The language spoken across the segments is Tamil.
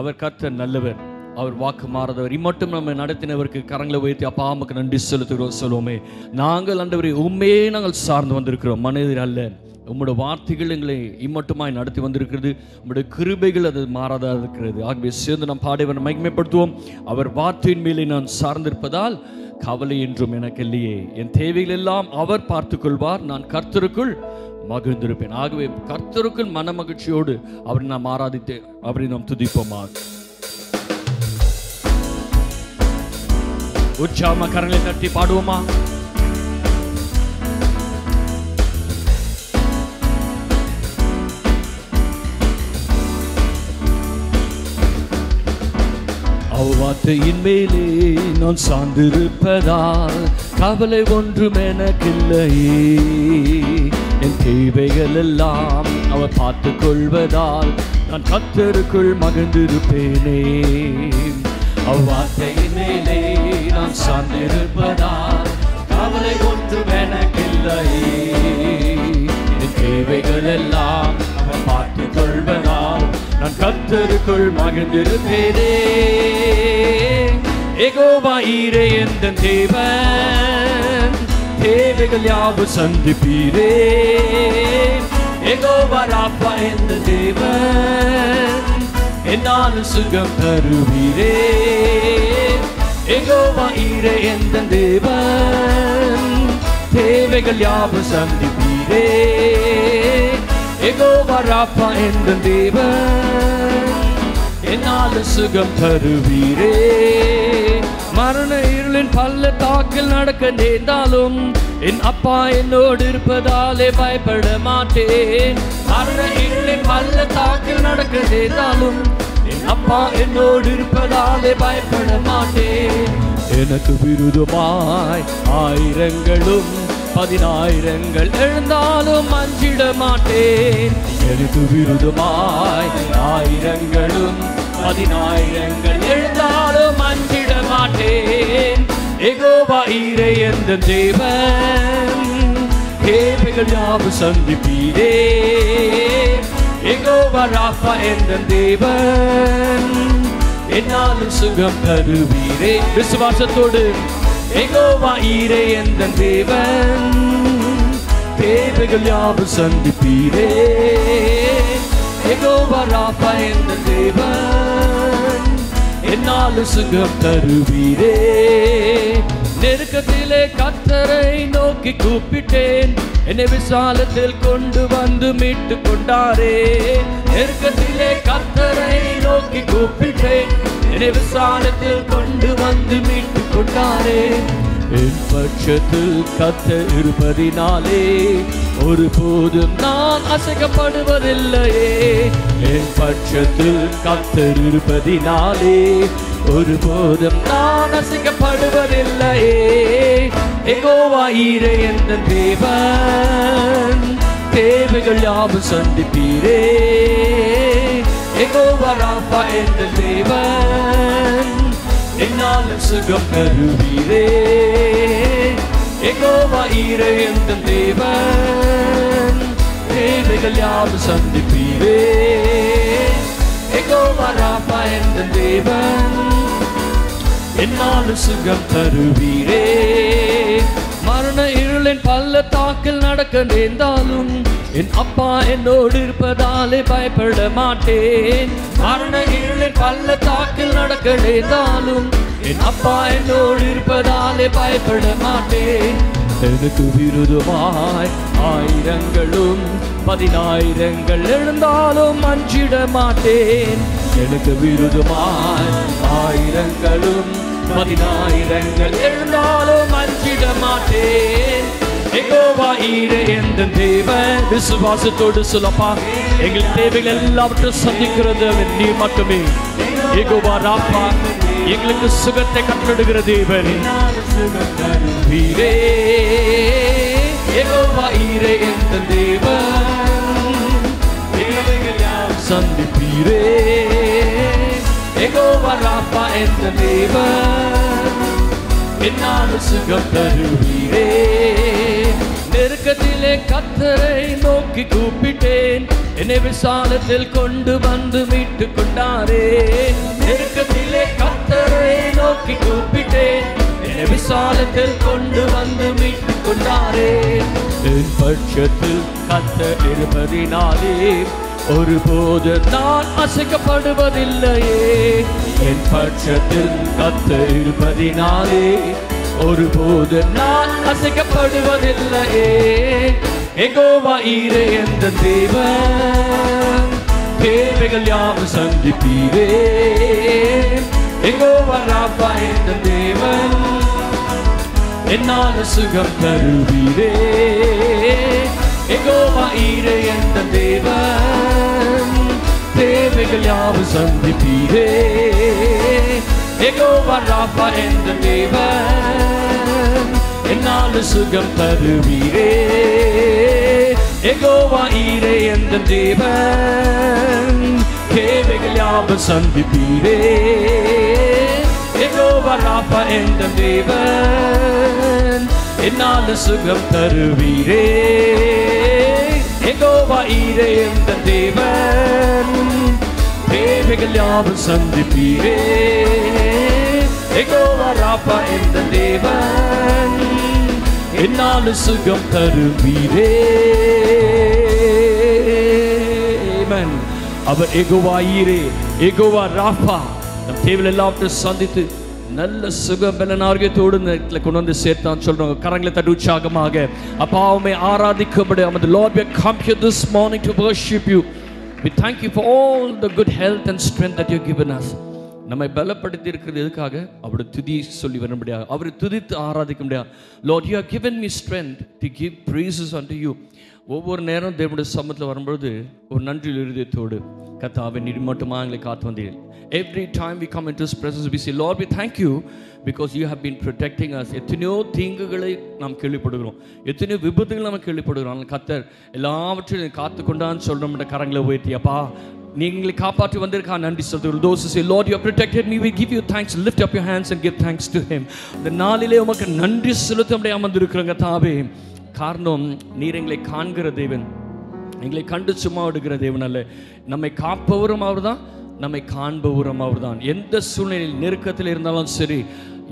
அவர் கர்த்தர் நல்லவர், அவர் வாக்கு மாறாதவர். இம்மட்டும் நம்ம நடத்தினவருக்கு கரங்களை உயர்த்தி அப்பா அம்மாக்கு நன்றி செலுத்துகிறோம் சொல்லுவோமே. நாங்கள் ஆண்டவரே உண்மையே நாங்கள் சார்ந்து வந்திருக்கிறோம், மனிதர் அல்ல. உம்முடைய வார்த்தைகள் எங்களை இம்மட்டுமாய் நடத்தி வந்திருக்கிறது, உம்முடைய கிருபைகள் அது மாறாதா இருக்கிறது. ஆகவே சேர்ந்து நாம் பாடியவரை மகிமைப்படுத்துவோம். அவர் வார்த்தையின் மேலே நான் சார்ந்திருப்பதால் கவலை என்றும் எனக்கு இல்லையே, என் தேவைகள் எல்லாம் அவர் பார்த்துக் கொள்வார், நான் கர்த்தருக்குள் மகிழ்ந்திருப்பேன். ஆகவே கர்த்தருக்குள் மன மகிழ்ச்சியோடு அவரை நாம் ஆராதித்து அவரை நாம் துதிப்போமா. உற்சாகமா கரங்களை தட்டி பாடுவோமா. வார்த்தையின் மேலே நான் சார்ந்திருப்பதால் கவலை ஒன்றும் எனக்கில்லையே, என் தேவைகள் எல்லாம் அவர் பார்த்துக் கொள்வதால் நான் கர்த்தருக்குள் மகிழ்ந்திருப்பேனே. அவ்வார்த்தையின் மேலே நான் சார்ந்திருப்பதால் கவலை ஒன்றும் எனக்கில்லையே, என் தேவைகள் எல்லாம் அவர் பார்த்துக் கொள்வதால் நான் கர்த்தருக்குள் மகிழ்ந்திருப்பேனே. யெகோவா ஈரே என்ற தேவன், தேவைகள் யாவும் சந்திப்பீரே. யெகோவா ராப்பா என்ற தேவன், என்னாலும் சுகம் தருவீரே. யெகோவா ஈரே என்ற தேவன், தேவைகள் யாவும் சந்திப்பீரே. யெகோவா ராப்பா என்ற தேவன், என்னாலும் சுகம் தருவீரே. மரண இருளின் பள்ளத்தாக்கில் நடக்க நேர்ந்தாலும் என் அப்பா என்னோடு இருப்பதாலே பயப்பட மாட்டேன். மரண இருளின் பள்ளத்தாக்கில் நடக்க நேர்ந்தாலும் என் அப்பா என்னோடு இருப்பதாலே பயப்பட மாட்டேன். எனக்கு விருதுமாய் ஆயிரங்களும் 10,000 எழுந்தாலும் அஞ்சிட மாட்டேன். எனக்கு விருதுமாய் ஆயிரங்களும் 10,000 எழுந்தாலும் அஞ்சிட மாட்டேன். யெகோவா ஈரே என்ற தேவன், தேவைகள் யாவும் சந்திப்பீரே. யெகோவா ராப்பா என்ற தேவன், என்னாலும் சுகம் தருவீரே. விசுவாசத்தோடு யெகோவா ஈரே என்ற தேவன், தேவைகள் யாவும் சந்திப்பீரே. யெகோவா ராப்பா என்ற தேவன், என்னாலும் சுகம் தருவீரே. நெருக்கத்திலே கர்த்தரை நோக்கி கூப்பிட்டேன், என்னை விசாலத்தில் கொண்டு வந்து மீட்டு கொண்டாரே. நெருக்கத்திலே கர்த்தரை நோக்கி கூப்பிட்டேன், என்னை விசாலத்தில் கொண்டு வந்து மீட்டு கொண்டாரே. என் பட்சத்தில் கர்த்தர் இருப்பதினாலே ஒருபோதும் நான் அசைக்கப்படுவதில்லையே. என் பட்சத்தில் கர்த்தர் இருப்பதினாலே ஒருபோதும் நான் அசைக்கப்படுவதில்லையே. யெகோவா ஈரே என்ற தேவன், தேவைகள் யாவும் சந்திப்பீரே. யெகோவா ராப்பா என்ற தேவன், என்னாலும் சுகம் தருவீரே. யெகோவா ஈரே என்ற தேவன், தேவைகள் யாவும் சந்திப்பீரே. யெகோவா ராப்பா என்ற தேவன், என்னாலும் சுகம் தருவீரே. மரண இருளின் பள்ளத்தாக்கில் நடக்க நேர்ந்தாலும் என் அப்பா என்னோடு இருப்பதாலே பயப்பட மாட்டேன். மரண இருளின் பள்ளத்தாக்கில் நடக்க நேர்ந்தாலும் என் அப்பா என்னோடு இருப்பதாலே பயப்பட மாட்டேன். எனக்கு விருதுமாய் ஆயிரங்களும் 10,000 எழுந்தாலும் அஞ்சிட மாட்டேன். எனக்கு விருதுமாய் ஆயிரங்களும் 10,000 எழுந்தாலும் அஞ்சிட மாட்டேன். யெகோவா ஈரே என்ற தேவன், விசுவாசத்தோடு சொல்லப்பா. எங்கள் தேவைகள் எல்லாவற்றையும் சந்திக்கிறது நீ மட்டுமே. யெகோவா ராப்பா, எங்களுக்கு சுகத்தை கட்டடுகிற தேவன். யெகோவா ஈரே என்ற தேவன், சந்திப்பீரே. யெகோவா ராப்பா என்ற தேவன், என்னாலும் சுகம் தருவீரே. நெருக்கத்திலே கர்த்தரை நோக்கி கூப்பிட்டேன், என்னை விசாலத்தில் கொண்டு வந்து மீட்டு கொண்டாரே. நெருக்கத்திலே கர்த்தரை நோக்கி கூப்பிட்டேன், என்னை விசாலத்தில் கொண்டு வந்து மீட்டு கொண்டாரே. என் பட்சத்தில் கர்த்தர் இருப்பதினாலே ஒருபோது நான் அசைக்கப்படுவதில்லையே. என் பட்சத்தில் கர்த்தர் இருப்பதினாலே ஒருபோது நான் அசைக்கப்படுவதில்லையே. யெகோவா ஈரே என்ற தேவன், தேவைகள் யாவும் சந்திப்பீரே. யெகோவா ராபா என்ற தேவன், என்னால் சுகம் தருவீரே. யெகோவா ஈரே என்ற தேவன், தேவைகள் யாவும் சந்திப்பீரே. யெகோவா ராபா என்ற தேவன், என்னால் சுகம் தருவீரே. யெகோவா ஈரே என்ற தேவன், தேவைகள் யாவும் சந்திப்பீரே. யெகோவா ராபா என்ற தேவன், என்னால் சுகம் தருவீரே. யெகோவா ஈரே என்ற தேவன், தேவைகள் யாவும் சந்திப்பீரே. யெகோவா ராபா என்ற தேவன், என்னால் சுகம் தருவீரே. ஆமென். அவர் யெகோவா ஈரே, யெகோவா ராபா, நம் தேவைகள் எல்லாவற்றையும் சந்தித்து நல்ல சுகம் பலன் ஆரோக்கியத்தோடு கொண்டு வந்து சேர்த்தான் சொல்றாங்க. கரங்களை தட்டி உற்சாகமாக அப்பாவுமே ஆராதிக்கப்படு. Lord, we come here this morning to worship you. We thank you for all the good health and strength that you have given us. நம்மை பலப்படுத்தி இருக்கிறது எதுக்காக? அவருடைய துதி சொல்லி வர முடியாது, அவரை துதித்து ஆராதிக்க முடியாது. Lord, you have given me strength to give praises unto you. ஒவ்வொரு நேரம் தேவனுடைய சமூகத்தில் வரும்பொழுது ஒரு நன்றி இருதயத்தோடு கர்த்தாவே நீர் மட்டுமா எங்களை காத்து வந்தீர்கள். Every time we come into His presence, we say, Lord, we thank you because you have been protecting us. எத்தனையோ தீங்குகளை நாம் கேள்விப்படுகிறோம், எத்தனையோ விபத்துகள் நாம் கேள்விப்படுகிறோம். ஆனால் கர்த்தர் எல்லாவற்றையும் காத்து கொண்டான்னு சொல்கிறோம். கரங்களை உயர்த்தி அப்பா நீங்களை காப்பாற்றி வந்திருக்கா நன்றி சொல்கிறோம். Those who say, Lord, you have protected me, we give you thanks. Lift up your hands and give thanks to Him. இந்த நாளிலே உமக்கு நன்றி செலுத்த முடியாமல் அமர்ந்திருக்கிறோங்க தாவே. காரணம் நீர் எங்களை காண்கிற தேவன், எங்களை கண்டு சும்மா விடுகிற தேவன் அல்ல. நம்மை காப்பவரும் அவர் தான், நம்மை காண்பவரும் அவர் தான். எந்த சூழ்நிலையில் நெருக்கத்தில் இருந்தாலும் சரி,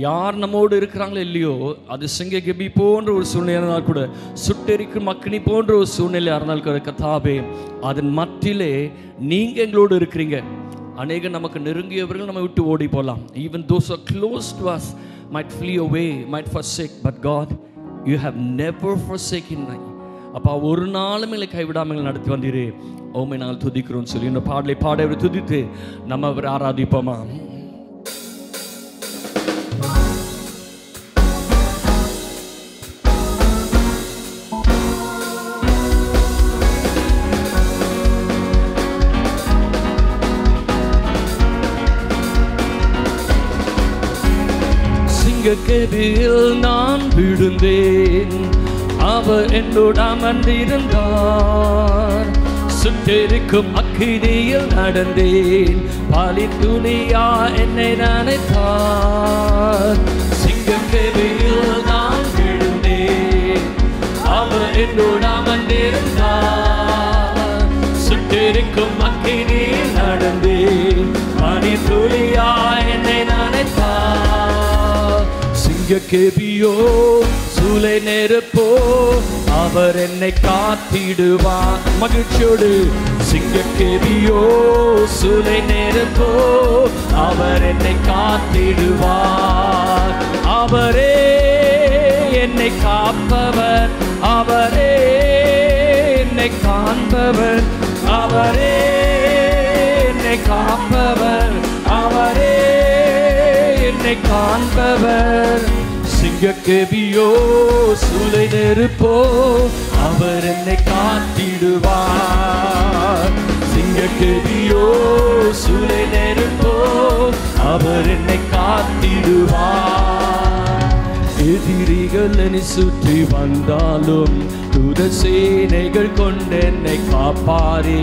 யார் நம்மோடு இருக்கிறாங்களோ இல்லையோ, அது சிங்க கெபி போன்ற ஒரு சூழ்நிலையாக இருந்தால் கூட, சுட்டெரிக்கும் அக்னி போன்ற ஒரு சூழ்நிலையாக இருந்தால் கூட கர்த்தாவே அதன் மத்தியிலே நீங்கள் எங்களோடு இருக்கிறீங்க. அநேக நமக்கு நெருங்கியவர்கள் நம்ம விட்டு ஓடி போகலாம். Even those who are close to us might flee away, might forsake, but God, you have never forsaken me. அப்பா ஒரு நாளும் எங்களை கைவிடாமல் நடத்தி வந்தீரே, உம்மை நாங்கள் துதிக்கிறோம் சொல்லி இந்த பாடலை பாட துதித்து நம்ம அவரை ஆராதிப்போமா? சிங்கக்கெபியில் நான் விழுந்தேன், அவர் என்னோடு அமர்ந்திருந்தார். சுட்டெரிக்கும் அக்கினியில் நடந்தேன், பாலி துணியா என்னை நினைத்தார். சிங்கக்கெபியில் நான் விழுந்தேன், அவர் என்னோடு அமர்ந்திருந்தார். சுட்டெரிக்கும் அக்கினியில் நடந்தேன், பாலி துணியா என்னை நினைத்தார். சிங்கக்கெபியோ சூளை நெருப்போ அவர் என்னை காத்திடுவார். மகிழ்ச்சியோடு சிங்கக்கெபியோ சூளை நெருப்போ அவர் என்னை காத்திடுவார். அவரே என்னை காப்பவர், அவரே என்னை காண்பவர், அவரே என்னை காப்பவர், அவரே என்னை காண்பவர். சிங்கக்கெபியோ சூளை நெருப்போ அவர் என்னை காத்திடுவார். சிங்கக்கெபியோ சூளை நெருப்போ அவர் என்னை காத்திடுவார். எதிரிகள் என்னை சுற்றி வந்தாலும் தூத சேனைகள் கொண்டு என்னை காப்பாரே.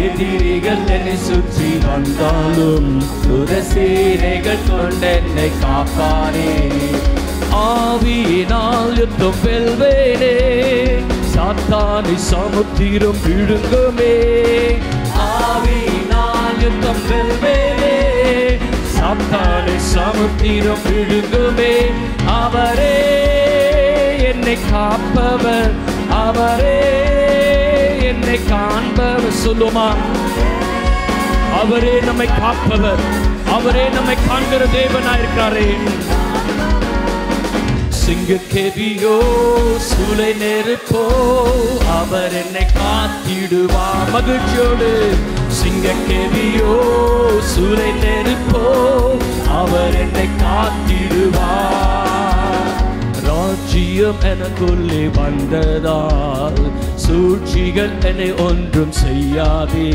எதிரிகள் என்னை சுற்றி வந்தாலும் தூத சேனைகள் கொண்டு என்னை காப்பாரே. ஆவியினால் யுத்தம் வெல்வேனே, சாத்தானை சமுத்திரம் விழுங்குமே. ஆவியினால் யுத்தம் வெல்வேனே, சாத்தானை சமுத்திரம் விழுங்குமே. அவரே என்னை காப்பவர், அவரே என்னை காண்பவர். சொல்லுமா, அவரே நம்மை காப்பவர், அவரே நம்மை காண்கிற தேவனாயிருக்காரே. சிங்கக்கேவியோ சூளை நெருப்போ, அவர் என்னை காத்திடுவார். மகிழ்ச்சியோடு சிங்கக்கேவியோ சூளை நெருப்போ, அவர் என்னை காத்திடுவார். ராஜ்யம் எனக்குள்ளே வந்ததால் சூழ்ச்சிகள் என்னை ஒன்றும் செய்யாதே.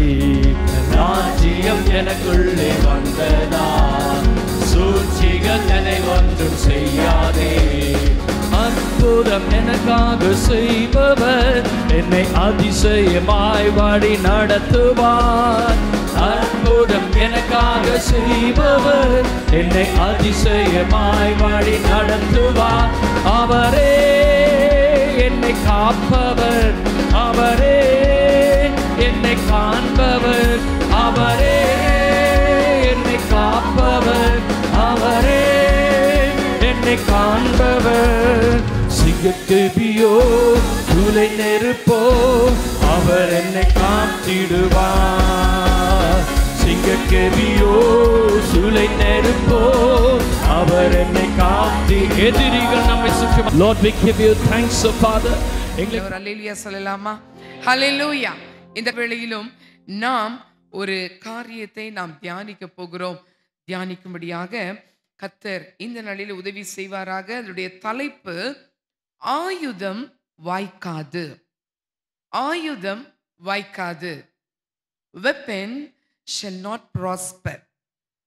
ராஜ்யம் எனக்குள்ளே வந்ததால் சூழ்ச்சிகள் என்னை ஒன்றும் செய்யாதே. அற்புதம் எனக்காக செய்பவர் என்னை அதிசயமாய் வழி நடத்துவார். அற்புதம் எனக்காக செய்பவர் என்னை அதிசயமாய் வழி நடத்துவார். அவரே என்னை காப்பவர், அவரே என்னை காண்பவர், அவரே என்னை காப்பவர், அவரே என்னை காண்பவர். சிங்கக்கேவியோ சூளை நெருப்போ, அவர் என்னை காத்திடுவார். சிங்கக்கேவியோ சூளை நெருப்போ, அவர் என்னை காத்தி. எதிரிகள் நம்மை சுற்றி. Lord, we give you thanks, O Father. எங்களுக்கு ஒரு அல்லேலூயா சொல்லலாமா? ஹல்லேலூயா. இந்த வேளையிலும் நாம் ஒரு காரியத்தை நாம் தியானிக்க போகிறோம். தியானிக்கும்படியாக கர்த்தர் இந்த நாளில் உதவி செய்வாராக. அதனுடைய தலைப்பு ஆயுதம் வாய்க்காது. ஆயுதம் வாய்க்காது. Weapon shall not prosper.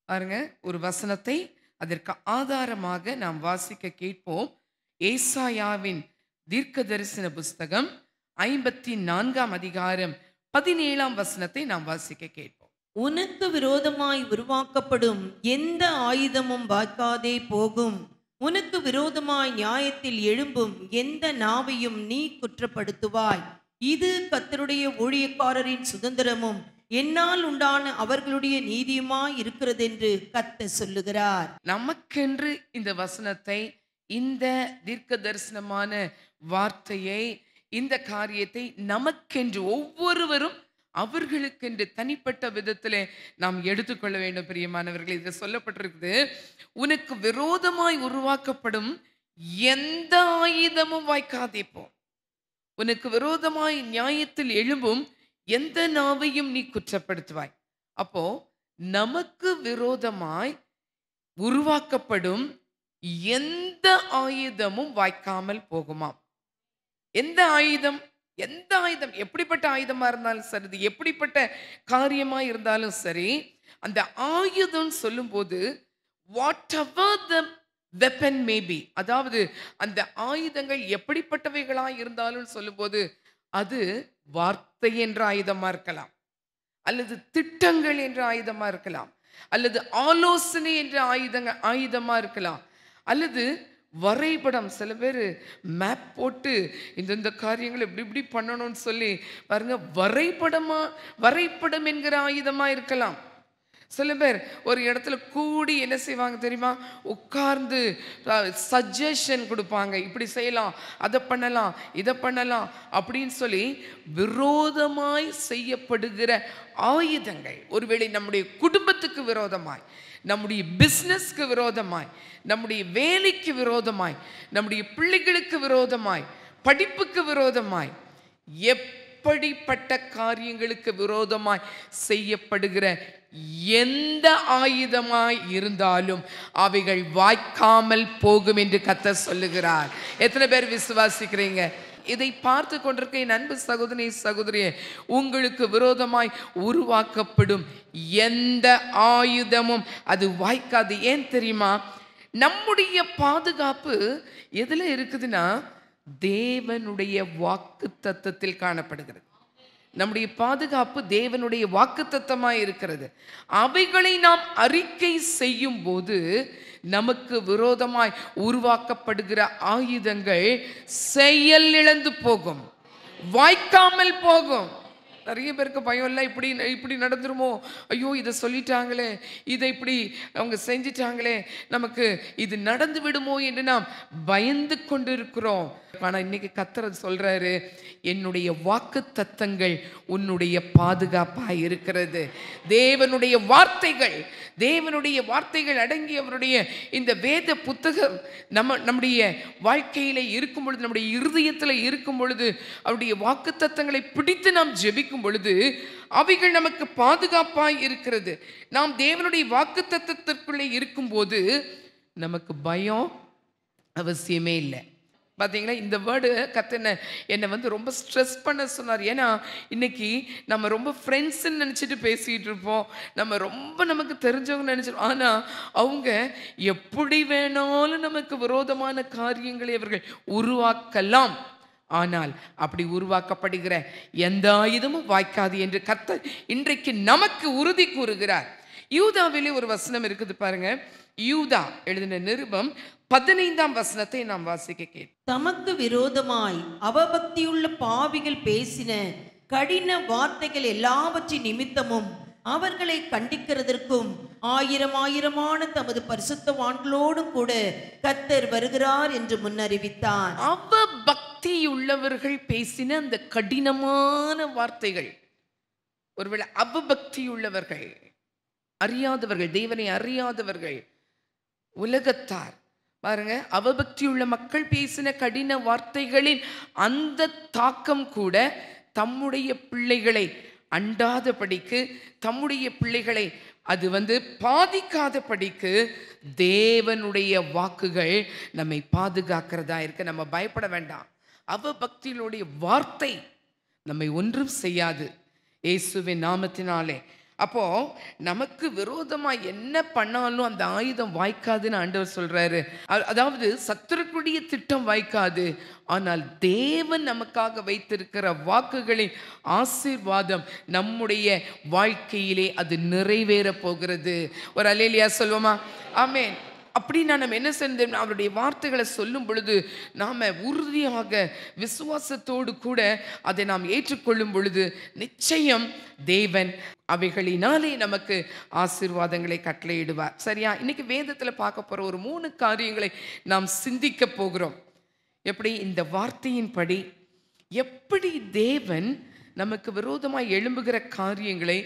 பாருங்க, ஒரு வசனத்தை அதற்கு ஆதாரமாக நாம் வாசிக்க கேட்போம். ஏசாயாவின் தீர்க்க தரிசன புஸ்தகம் 54ஆம் அதிகாரம் 17ஆம் வசனத்தை நாம் வாசிக்க கேட்போம். உனக்கு விரோதமாய் உருவாக்கப்படும் எந்த ஆயுதமும் வாய்க்காதே போகும். உனக்கு விரோதமாய் நியாயத்தில் எழும்பும் எந்த நாவையும் நீ குற்றப்படுத்துவாய். இது கர்த்தருடைய ஊழியக்காரரின் சுதந்திரமும் என்னால் உண்டான அவர்களுடைய நீதியுமாய் இருக்கிறது என்று கர்த்தர் சொல்லுகிறார். நமக்கென்று இந்த வசனத்தை, இந்த தீர்க்க தரிசனமான வார்த்தையை, இந்த காரியத்தை நமக்கென்று ஒவ்வொருவரும் அவர்களுக்கென்று தனிப்பட்ட விதத்திலே நாம் எடுத்துக்கொள்ள வேண்டும். பிரியமானவர்கள், இது சொல்லப்பட்டிருக்குது, உனக்கு விரோதமாய் உருவாக்கப்படும் எந்த ஆயுதமும் வாய்க்காதே போ. உனக்கு விரோதமாய் நியாயத்தில் எழும்பும் எந்த நாவையும் நீ குற்றப்படுத்துவாய். அப்போ நமக்கு விரோதமாய் உருவாக்கப்படும் எந்த ஆயுதமும் வாய்க்காமல் போகுமாம். எந்த ஆயுதம், எந்த ஆயுதம், எப்படிப்பட்ட ஆயுதமா இருந்தாலும் சரி, எப்படிப்பட்ட காரியமா இருந்தாலும் சரி, அந்த ஆயுதம் சொல்லும்போது whatever the weapon may be, அதாவது அந்த ஆயுதங்கள் எப்படிப்பட்டவைகளா இருந்தாலும் சொல்லும்போது அது வார்த்தை என்ற ஆயுதமா இருக்கலாம், அல்லது திட்டங்கள் என்ற ஆயுதமா இருக்கலாம், அல்லது ஆலோசனை என்ற ஆயுதமா இருக்கலாம், அல்லது வரைபடம். சில பேர் மேப் போட்டு இந்த காரியங்கள் இப்படி இப்படி பண்ணணும்னு சொல்லி பாருங்க, வரைபடம் என்கிற ஆயுதமா இருக்கலாம். சில பேர் ஒரு இடத்துல கூடி என்ன செய்வாங்க தெரியுமா, உட்கார்ந்து சஜஷன் கொடுப்பாங்க, இப்படி செய்யலாம், அதை பண்ணலாம், இதை பண்ணலாம் அப்படின்னு சொல்லி விரோதமாய் செய்யப்படுகிற ஆயுதங்கள். ஒருவேளை நம்முடைய குடும்பத்துக்கு விரோதமாய், நம்முடைய பிஸ்னஸ்க்கு விரோதமாய், நம்முடைய வேலைக்கு விரோதமாய், நம்முடைய பிள்ளைகளுக்கு விரோதமாய், படிப்புக்கு விரோதமாய், எப்படிப்பட்ட காரியங்களுக்கு விரோதமாய் செய்யப்படுகிற எந்த ஆயுதமாய் இருந்தாலும் அவைகள் வாய்க்காமல் போகும் என்று கர்த்தர் சொல்லுகிறார். எத்தனை பேர் விசுவாசிக்கிறீங்க? இதை பார்த்து கொண்டிருக்க என் அன்பு சகோதரி சகோதரியே, உங்களுக்கு விரோதமாய் உருவாக்கப்படும் எந்த ஆயுதமும் அது வாய்க்காது. ஏன் தெரியுமா? நம்முடைய பாதுகாப்பு எதுல இருக்குதுன்னா தேவனுடைய வாக்குத்தத்தத்தில் காணப்படுகிறது. நம்முடைய பாதுகாப்பு தேவனுடைய வாக்குத்தத்தமாய் இருக்கிறது. அவைகளை நாம் அறிக்கை செய்யும் போது நமக்கு விரோதமாய் உருவாக்கப்படுகிற ஆயுதங்கள் செயல் இழந்து போகும். வாய்க்காமல் போகும். நிறைய பேருக்கு பயம் இல்லை, இப்படி இப்படி நடந்துருமோ, ஐயோ இதை சொல்லிட்டாங்களே, இதை இப்படி அவங்க செஞ்சிட்டாங்களே, நமக்கு இது நடந்து விடுமோ என்று நாம் பயந்து கொண்டு இருக்கிறோம். ஆனால் இன்னைக்கு கர்த்தர் சொல்றாரு, என்னுடைய வாக்கு தத்தங்கள் உன்னுடைய பாதுகாப்பாக இருக்கிறது. தேவனுடைய வார்த்தைகள் அடங்கி அவருடைய இந்த வேத புத்தகம் நம்முடைய வாழ்க்கையில இருக்கும் பொழுது, நம்முடைய இருதயத்தில் இருக்கும் பொழுது, அவருடைய வாக்கு தத்தங்களை பிடித்து நாம் ஜெபிக்கும் பொழுது அவைகள் நமக்கு பாதுகாப்பாய் இருக்கிறது. நாம் தேவனுடைய வாக்கு தத்தத்திற்குள்ளே இருக்கும்போது நமக்கு பயம் அவசியமே இல்லை. பார்த்தீங்களா, இந்த வேர்டு கர்த்தர் என்னை ரொம்ப ஸ்ட்ரெஸ் பண்ண சொன்னார். ஏன்னா இன்னைக்கு நம்ம ரொம்ப ஃப்ரெண்ட்ஸ்ன்னு நினச்சிட்டு பேசிகிட்டு இருப்போம், நமக்கு தெரிஞ்சவங்க நினச்சிருப்போம். ஆனால் அவங்க எப்படி வேணாலும் நமக்கு விரோதமான காரியங்களை அவர்கள் உருவாக்கலாம். ஆனால் அப்படி உருவாக்கப்படுகிற எந்த ஆயுதமும் வாய்க்காது என்று கர்த்தர் இன்றைக்கு நமக்கு உறுதி கூறுகிறார். யூதாவிலே ஒரு வசனம் இருக்குது பாருங்க. யூதா எழுதின நிருபம் 15ஆம் வசனத்தை நாம் வாசிக்க கேட்போம். தமக்கு விரோதமாய் அவபக்தியுள்ள பாவிகள் பேசின கடின வார்த்தைகள் எல்லாவற்றின் நிமித்தமும் அவர்களை கண்டிக்கிறதற்கும் ஆயிரமான தமது பரிசுத்தவான்களோடும் கூட கர்த்தர் வருகிறார் என்று முன்னறிவித்தார். அவபக்தியுள்ளவர்கள் பேசின அந்த கடினமான வார்த்தைகள், ஒருவேளை அவபக்தியுள்ளவர்கள், அறியாதவர்கள், தேவனை அறியாதவர்கள், உலகத்தார் பாருங்க, அவபக்தியுள்ள மக்கள் பேசின கடின வார்த்தைகளின் அந்த தாக்கம் கூட தம்முடைய பிள்ளைகளை அண்டாதபடிக்கு, தம்முடைய பிள்ளைகளை அது பாதிக்காதபடிக்கு தேவனுடைய வாக்குகள் நம்மை பாதுகாக்கிறதா இருக்க. நம்ம பயப்பட வேண்டாம். அவபக்தியினுடைய வார்த்தை நம்மை ஒன்றும் செய்யாது இயேசுவின் நாமத்தினாலே. அப்போ நமக்கு விரோதமா என்ன பண்ணாலும் அந்த ஆயுதம் வாய்க்காதுன்னு ஆண்டவர் சொல்றாரு. அதாவது சத்துருக்குடைய திட்டம் வாய்க்காது, ஆனால் தேவன் நமக்காக வைத்திருக்கிற வாக்குகளின் ஆசீர்வாதம் நம்முடைய வாழ்க்கையிலே அது நிறைவேற போகிறது. ஒரு அல்லேலூயா சொல்வோமா? ஆமென். அப்படின்னா நம்ம என்ன செய்யணும்? அவருடைய வார்த்தைகளை சொல்லும் பொழுது நாம் உறுதியாக விசுவாசத்தோடு கூட அதை நாம் ஏற்றுக்கொள்ளும் பொழுது நிச்சயம் தேவன் அவைகளினாலே நமக்கு ஆசீர்வாதங்களை கட்டளையிடுவார். சரியா? இன்னைக்கு வேதத்தில் பார்க்க போகிற ஒரு 3 காரியங்களை நாம் சிந்திக்க போகிறோம். எப்படி இந்த வார்த்தையின்படி எப்படி தேவன் நமக்கு விரோதமாக எழும்புகிற காரியங்களை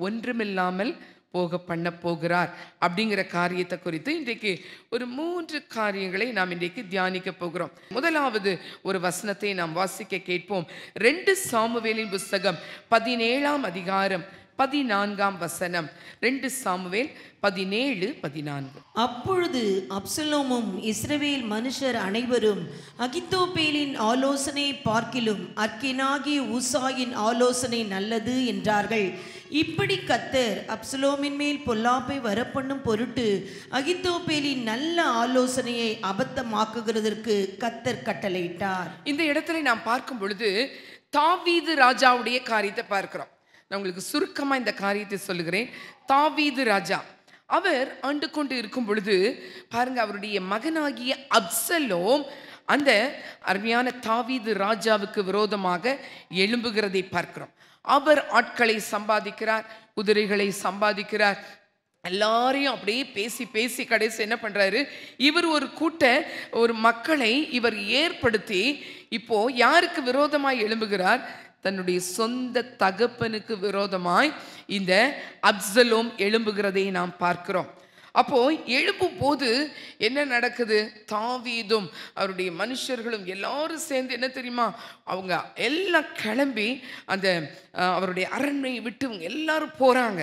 ஒன்றுமில்லாமல் போக பண்ண போகிறார் அப்படிங்கிற காரியத்தை குறித்து இன்றைக்கு ஒரு 3 காரியங்களை நாம் இன்றைக்கு தியானிக்க போகிறோம். முதலாவது ஒரு வசனத்தை நாம் வாசிக்க கேட்போம். 2 சாமுவேலின் புஸ்தகம் 17ஆம் அதிகாரம் 14ஆம் வசனம். 2 சாமுவேல் 17:14. அப்பொழுது அப்சலோமும் இஸ்ரவேல் மனுஷர் அனைவரும் அகித்தோப்பேலின் ஆலோசனை பார்க்கிலும் அர்க்கினாகிய ஊசாயின் ஆலோசனை நல்லது என்றார்கள். இப்படி கர்த்தர் அப்சலோமின் மேல் பொல்லாப்பை வரப்பண்ணும் பொருட்டு அகித்தோப்பேலின் நல்ல ஆலோசனையை அபத்தமாக்குகிறதற்கு கர்த்தர் கட்டளையிட்டார். இந்த இடத்துல நாம் பார்க்கும் பொழுது தாவீது ராஜாவுடைய காரியத்தை பார்க்கிறோம். நான் உங்களுக்கு சுருக்கமா இந்த காரியத்தை சொல்லுகிறேன். தாவீது ராஜா அவர் ஆண்டு கொண்டு இருக்கும் பொழுது பாருங்க, அவருடைய மகனாகிய அப்சலோம் அந்த அருமையான தாவீது ராஜாவுக்கு விரோதமாக எழும்புகிறதை பார்க்கிறோம். அவர் ஆட்களை சம்பாதிக்கிறார், குதிரைகளை சம்பாதிக்கிறார், எல்லாரையும் அப்படியே பேசி பேசி கடைசி என்ன பண்றாரு, இவர் ஒரு மக்களை இவர் ஏற்படுத்தி இப்போ யாருக்கு விரோதமாய் எழும்புகிறார்? தன்னுடைய சொந்த தகப்பனுக்கு விரோதமாய் இந்த அப்சலோம் எழும்புகிறதை நாம் பார்க்கிறோம். அப்போ எழுப்பும் போது என்ன நடக்குது? தாவீதும் அவருடைய மனுஷர்களும் எல்லாரும் சேர்ந்து என்ன தெரியுமா, அவங்க எல்லாம் கிளம்பி அந்த அவருடைய அரண்மனையை விட்டு எல்லாரும் போறாங்க.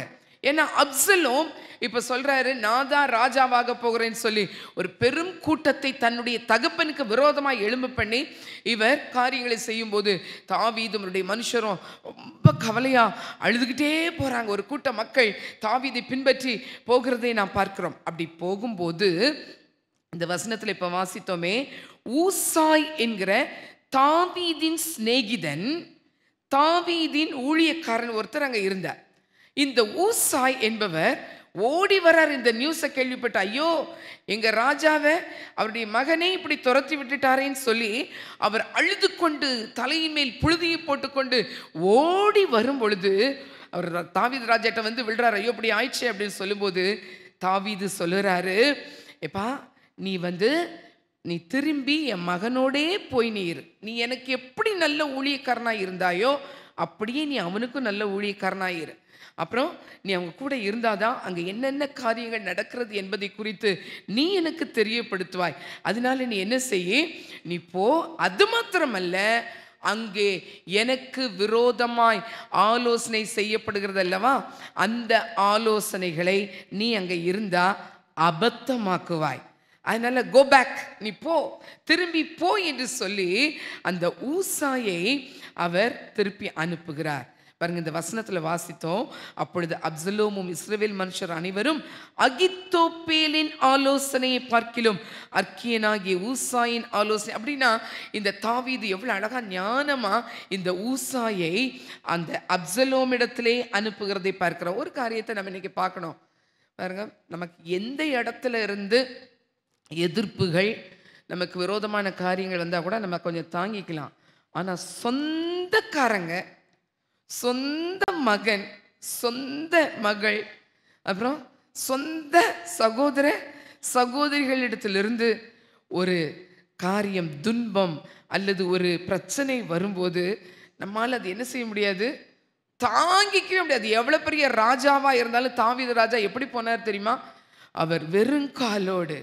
ஏன்னா அப்சலோம் இப்ப சொல்றாரு, நான் தான் ராஜாவாக போகிறேன்னு சொல்லி ஒரு பெரும் கூட்டத்தை தன்னுடைய தகப்பனுக்கு விரோதமாக எழும்பு பண்ணி இவர் காரியங்களை செய்யும் போது தாவீதும் அவருடைய மனுஷரும் ரொம்ப கவலையா அழுதுகிட்டே போறாங்க. ஒரு கூட்ட மக்கள் தாவீதை பின்பற்றி போகிறதை நாம் பார்க்கிறோம். அப்படி போகும்போது இந்த வசனத்துல இப்ப வாசித்தோமே, ஊசாய் என்கிற தாவீதின் சிநேகிதன், தாவீதின் ஊழியக்காரன் ஒருத்தர் அங்க இருந்தார். இந்த ஊசாய் என்பவர் ஓடி வரார் இந்த நியூஸை கேள்விப்பட்ட. ஐயோ, எங்க ராஜாவை அவருடைய மகனே இப்படி துரத்தி விட்டுட்டாரேன்னு சொல்லி அவர் அழுது கொண்டு தலையின் மேல் புழுதியை போட்டுக்கொண்டு ஓடி வரும் பொழுது அவர் தாவீது ராஜாட்ட வந்து விழுறாரு. ஐயோ, இப்படி ஆயிடுச்சு அப்படின்னு சொல்லும்போது தாவீது சொல்லுறாரு, எப்பா நீ திரும்பி என் மகனோடே போய் நீ எனக்கு எப்படி நல்ல ஊழியக்காரனாக இருந்தாயோ அப்படியே நீ அவனுக்கும் நல்ல ஊழியக்காரனாக இரு. அப்புறம் நீ அவங்க கூட இருந்தாதான் அங்கே என்னென்ன காரியங்கள் நடக்கிறது என்பதை குறித்து நீ எனக்கு தெரியப்படுத்துவாய். அதனால நீ என்ன செய்ய, நீ போ. அது மாத்திரமல்ல, அங்கே எனக்கு விரோதமாய் ஆலோசனை செய்யப்படுகிறது அல்லவா, அந்த ஆலோசனைகளை நீ அங்கே இருந்தா அபத்தமாக்குவாய். அதனால கோ பேக், நீ போ, திரும்பி போ என்று சொல்லி அந்த ஊசாயை அவர் திருப்பி அனுப்புகிறார். பாருங்க, இந்த வசனத்துல வாசித்தோம். அப்பொழுது அப்சலோமும் இஸ்ரவேல் மனுஷர் அனைவரும் அகித்தோப்பேலின் ஆலோசனையை பார்க்கிலும் அர்க்கியனாகிய ஊசாயின் ஆலோசனை. அப்படின்னா இந்த தாவீது எவ்வளவு அழகா ஞானமா இந்த ஊசாயை அந்த அப்சலோம் இடத்திலே அனுப்புகிறதை பார்க்கிறோம். ஒரு காரியத்தை நம்ம இன்னைக்கு பார்க்கணும் பாருங்க. நமக்கு எந்த இடத்துல இருந்து எதிர்ப்புகள், நமக்கு விரோதமான காரியங்கள் வந்தால் கூட நம்ம கொஞ்சம் தாங்கிக்கலாம். ஆனால் சொந்தக்காரங்க, சொந்த மகன், சொந்த மகள், அப்புறம் சொந்த சகோதர சகோதரிகளிடத்திலிருந்து ஒரு காரியம், துன்பம் அல்லது ஒரு பிரச்சனை வரும்போது நம்மால் அது என்ன செய்ய முடியாது, தாங்கிக்கவே முடியாது. எவ்வளோ பெரிய ராஜாவாக இருந்தாலும் தாவீது ராஜா எப்படி போனார் தெரியுமா? அவர் வெறுங்காலோடு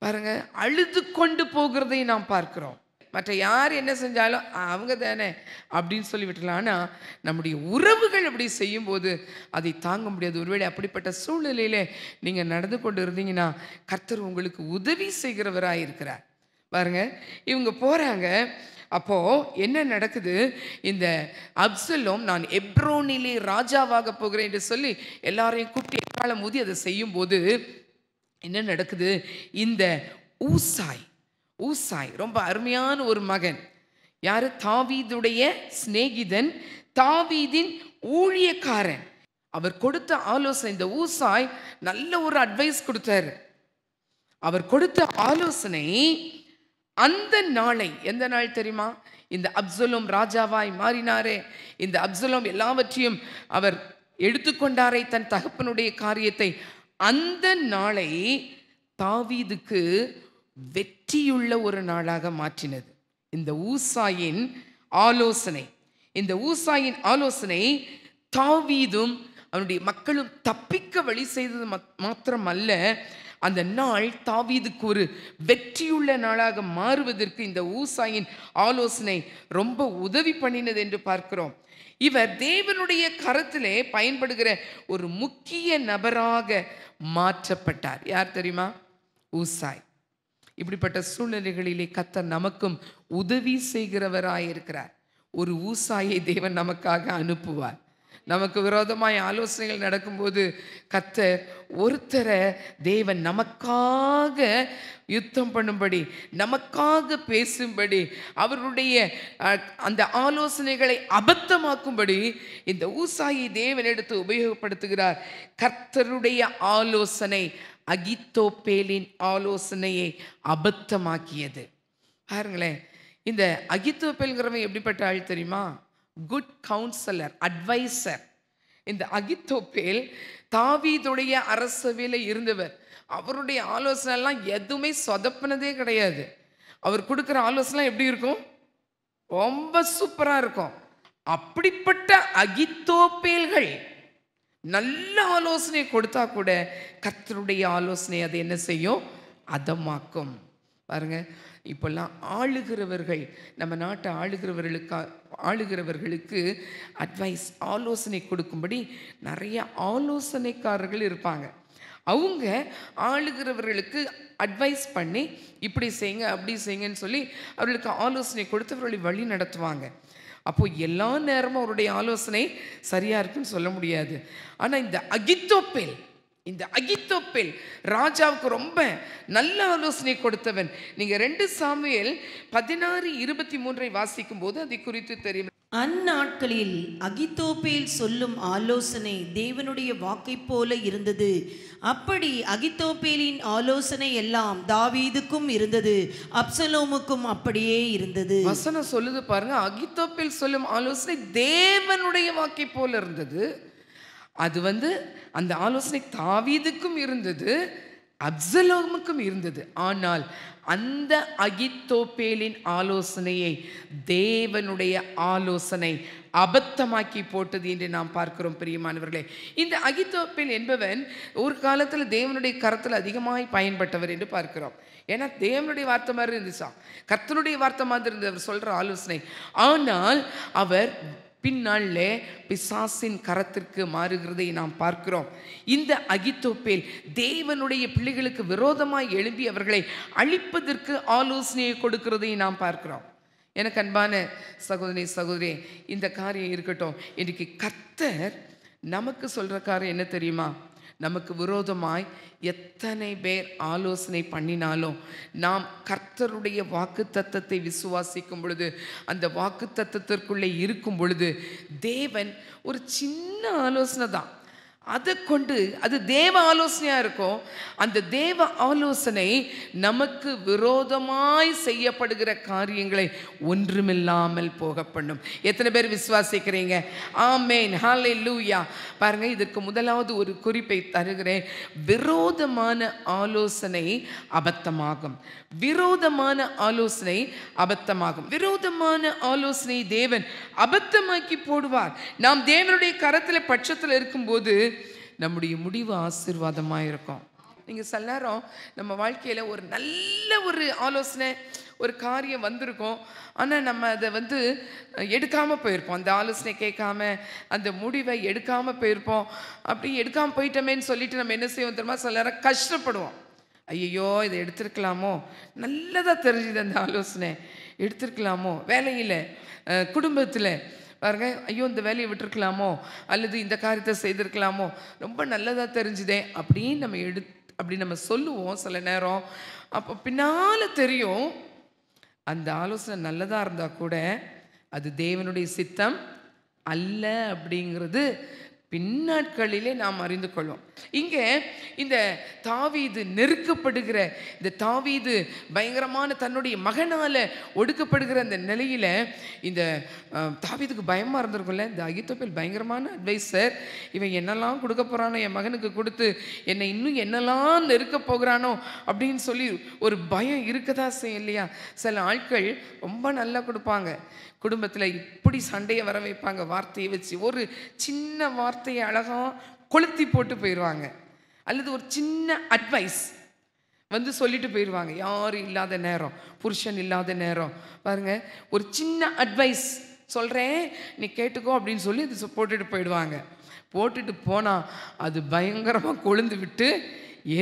பாருங்க அழுது கொண்டு போகிறதை நாம் பார்க்கிறோம். மற்ற யார் என்ன செஞ்சாலும் அவங்க தானே அப்படின்னு சொல்லி விட்டுலாம். ஆனால் நம்முடைய உறவுகள் அப்படி செய்யும்போது அதை தாங்க முடியாது. ஒருவேளை அப்படிப்பட்ட சூழ்நிலையில நீங்கள் நடந்து கொண்டு இருந்தீங்கன்னா கர்த்தர் உங்களுக்கு உதவி செய்கிறவராக இருக்கிறார். பாருங்க, இவங்க போறாங்க. அப்போ என்ன நடக்குது, இந்த அப்சலோம் நான் எப்ரோனிலே ராஜாவாக போகிறேன் என்று சொல்லி எல்லாரையும் கூப்பிட்டு எக்காலம் ஊதி அதை செய்யும் போது என்ன நடக்குது, இந்த ஊசாய் ரொம்ப அருமையான ஒரு மகன். யாரு? தாவீதுடைய சிநேகிதன், தாவீதின் ஊழியக்காரன். அவர் கொடுத்த ஆலோசனை, இந்த ஊசாய் நல்ல ஒரு அட்வைஸ் கொடுத்தாரு. அவர் கொடுத்த ஆலோசனை அந்த நாளை, எந்த நாள் தெரியுமா? இந்த அப்சலோம் ராஜாவாய் மாறினாரே, இந்த அப்சலோம் எல்லாவற்றையும் அவர் எடுத்துக்கொண்டாரே தன் தகப்பனுடைய காரியத்தை, அந்த நாளை தாவீதுக்கு வெற்றியுள்ள ஒரு நாளாக மாற்றினது இந்த ஊசாயின் ஆலோசனை. இந்த ஊசாயின் ஆலோசனை தாவீதும் அவனுடைய மக்களும் தப்பிக்க வழி செய்தது மாத்திரமல்ல, அந்த நாள் தாவீதுக்கு ஒரு வெற்றியுள்ள நாளாக மாறுவதற்கு இந்த ஊசாயின் ஆலோசனை ரொம்ப உதவி பண்ணினது என்று பார்க்கிறோம். இவர் தேவனுடைய கரத்திலே பயன்படுகிற ஒரு முக்கிய நபராக மாற்றப்பட்டார். யார் தெரியுமா? ஊசாய். இப்படிப்பட்ட சூழ்நிலைகளிலே கர்த்தர் நமக்கும் உதவி செய்கிறவராயிருக்கிறார். ஒரு ஊசாயை தேவன் நமக்காக அனுப்புவார். நமக்கு விரோதமாய் ஆலோசனைகள் நடக்கும்போது கர்த்தர் ஒருத்தரை தேவன் நமக்காக யுத்தம் பண்ணும்படி, நமக்காக பேசும்படி, அவருடைய அந்த ஆலோசனைகளை அபத்தமாக்கும்படி இந்த ஊசாயை தேவன் எடுத்து உபயோகப்படுத்துகிறார். கர்த்தருடைய ஆலோசனை அகித்தோப்பேலின் ஆலோசனையை அபத்தமாக்கியது. பாருங்களேன், இந்த அகித்தோப்பேல்ங்கிறவன் எப்படிப்பட்ட ஆள் தெரியுமா? Good counsellor, advisor. இந்த அகித்தோப்பேல் தாவீதுடைய அரசவையில் இருந்தவர். அவருடைய ஆலோசனை எல்லாம் எதுவுமே சொதப்பினதே கிடையாது. அவர் கொடுக்குற ஆலோசனை எப்படி இருக்கும்? ரொம்ப சூப்பரா இருக்கும். அப்படிப்பட்ட அகித்தோப்பேல்கள் நல்ல ஆலோசனை கொடுத்தா கூட கர்த்தருடைய ஆலோசனை அதை என்ன செய்யும்? அதமாக்கும். பாருங்க, இப்பெல்லாம் ஆளுகிறவர்கள், நம்ம நாட்டை ஆளுகிறவர்களுக்கு அட்வைஸ், ஆலோசனை கொடுக்கும்படி நிறைய ஆலோசனைக்காரர்கள் இருப்பாங்க. அவங்க ஆளுகிறவர்களுக்கு அட்வைஸ் பண்ணி இப்படி செய்யுங்க அப்படி செய்யுங்கன்னு சொல்லி அவர்களுக்கு ஆலோசனை கொடுத்து அவர்களை வழி நடத்துவாங்க. அப்போ எல்லா நேரமும் அவருடைய ஆலோசனை சரியா இருக்குன்னு சொல்ல முடியாது. ஆனா இந்த அகித்தோப்பேல் ராஜாவுக்கு ரொம்ப நல்ல ஆலோசனை கொடுத்தவன். நீங்க 2 சாமுவேல் 16:23 வாசிக்கும் போது அதை குறித்து தெரியும். அந்நாட்களில் அகித்தோப்பேல் சொல்லும் ஆலோசனை தேவனுடைய வாக்கைப் போல இருந்தது. அப்படி அகித்தோப்பேலின் ஆலோசனை எல்லாம் தாவீதுக்கும் இருந்தது, அப்சலோமுக்கும் அப்படியே இருந்தது. வசனம் சொல்லுது பாருங்க, அகித்தோப்பேல் சொல்லும் ஆலோசனை தேவனுடைய வாக்கை போல இருந்தது. அது அந்த ஆலோசனை தாவீதுக்கும் இருந்தது, அப்சலோமுக்கும் இருந்தது. ஆனால் அந்த அகித்தோப்பேலின் ஆலோசனையை தேவனுடைய ஆலோசனை அபத்தமாக்கி போட்டது என்று நாம் பார்க்கிறோம். பிரியமானவர்களே, இந்த அகித்தோப்பேல் என்பவன் ஒரு காலத்தில் தேவனுடைய கரத்தில் அதிகமாய் பயன்பட்டவர் என்று பார்க்கிறோம். ஏன்னா தேவனுடைய வார்த்தை மாதிரி இருந்துச்சா, கர்த்தருடைய வார்த்தை மாதிரி இருந்தது அவர் சொல்ற ஆலோசனை. ஆனால் அவர் பின்னாலே பிசாசின் கரத்திற்கு மாறுகிறதை நாம் பார்க்கிறோம். இந்த அகித்தோப்பேல் தேவனுடைய பிள்ளைகளுக்கு விரோதமாய் எழும்பி அவர்களை அழிப்பதற்கு ஆலோசனையை கொடுக்கிறதை நாம் பார்க்கிறோம். எனக்கு அன்பான சகோதரி, இந்த காரியம் இருக்கட்டும். இன்றைக்கு கர்த்தர் நமக்கு சொல்ற காரியம் என்ன தெரியுமா? நமக்கு விரோதமாய் எத்தனை பேர் ஆலோசனை பண்ணினாலும் நாம் கர்த்தருடைய வாக்குத்தத்தத்தை விசுவாசிக்கும் பொழுது, அந்த வாக்குத்தத்தத்திற்குள்ளே இருக்கும் பொழுது, தேவன் ஒரு சின்ன ஆலோசனை தான், அதை கொண்டு அது தேவ ஆலோசனையாக இருக்கும். அந்த தேவ ஆலோசனை நமக்கு விரோதமாய் செய்யப்படுகிற காரியங்களை ஒன்றுமில்லாமல் போக பண்ணும். எத்தனை பேர் விசுவாசிக்கிறீங்க? ஆமேன், ஹல்லேலூயா. பாருங்க, இதற்கு முதலாவது ஒரு குறிப்பை தருகிறேன். விரோதமான ஆலோசனை அபத்தமாகும். விரோதமான ஆலோசனை அபத்தமாகும். விரோதமான ஆலோசனை தேவன் அபத்தமாக்கி போடுவார். நாம் தேவனுடைய கரத்தில் பட்சத்தில் இருக்கும்போது நம்முடைய முடிவு ஆசீர்வாதமாக இருக்கும். நீங்கள் சில நேரம் நம்ம வாழ்க்கையில் ஒரு நல்ல ஒரு ஆலோசனை, ஒரு காரியம் வந்திருக்கும், ஆனால் நம்ம அதை எடுக்காமல் போயிருப்போம். அந்த ஆலோசனை கேட்காம அந்த முடிவை எடுக்காமல் போயிருப்போம். அப்படி எடுக்காமல் போயிட்டோமேன்னு சொல்லிட்டு நம்ம என்ன செய்வோம் தெரியுமா? சில நேரம் கஷ்டப்படுவோம். ஐயோ, இதை எடுத்துருக்கலாமோ, நல்லதாக தெரிஞ்சுது அந்த ஆலோசனை, எடுத்துருக்கலாமோ. வேலையில், குடும்பத்தில் பாருங்க, ஐயோ இந்த வேலையை விட்டுருக்கலாமோ, அல்லது இந்த காரியத்தை செய்திருக்கலாமோ, ரொம்ப நல்லதாக தெரிஞ்சுதே அப்படின்னு அப்படி நம்ம சொல்லுவோம் சில நேரம். அப்போ பின்னால் தெரியும் அந்த ஆலோசனை நல்லதாக இருந்தால் கூட அது தேவனுடைய சித்தம் அல்ல அப்படிங்கிறது பின்னாட்களிலே நாம் அறிந்து கொள்வோம். இங்கே இந்த தாவீது நெருக்கப்படுகிற, இந்த தாவீது பயங்கரமான தன்னுடைய மகனால் ஒடுக்கப்படுகிற அந்த நிலையில் இந்த தாவீதுக்கு பயமாக இருந்திருக்கும்ல. இந்த அகித்தோப்பேல் பயங்கரமான அட்வைசர். இவன் என்னெல்லாம் கொடுக்க போகிறானோ, என் மகனுக்கு கொடுத்து என்னை இன்னும் என்னெல்லாம் நெருக்க போகிறானோ அப்படின்னு சொல்லி ஒரு பயம் இருக்கதான் செய்யும் இல்லையா? சில ஆட்கள் ரொம்ப நல்லா கொடுப்பாங்க, குடும்பத்தில் இப்படி சண்டையை வர வைப்பாங்க, வார்த்தையை வச்சு. ஒரு சின்ன வார்த்தையை அழகாக கொளுத்தி போட்டு போயிடுவாங்க, அல்லது ஒரு சின்ன அட்வைஸ் சொல்லிட்டு போயிடுவாங்க. யாரும் இல்லாத நேரம், புருஷன் இல்லாத நேரம் பாருங்க, ஒரு சின்ன அட்வைஸ் சொல்கிறேன் நீ கேட்டுக்கோ அப்படின்னு சொல்லி அது போட்டுட்டு போயிடுவாங்க. போட்டுட்டு போனால் அது பயங்கரமாக கொழுந்து விட்டு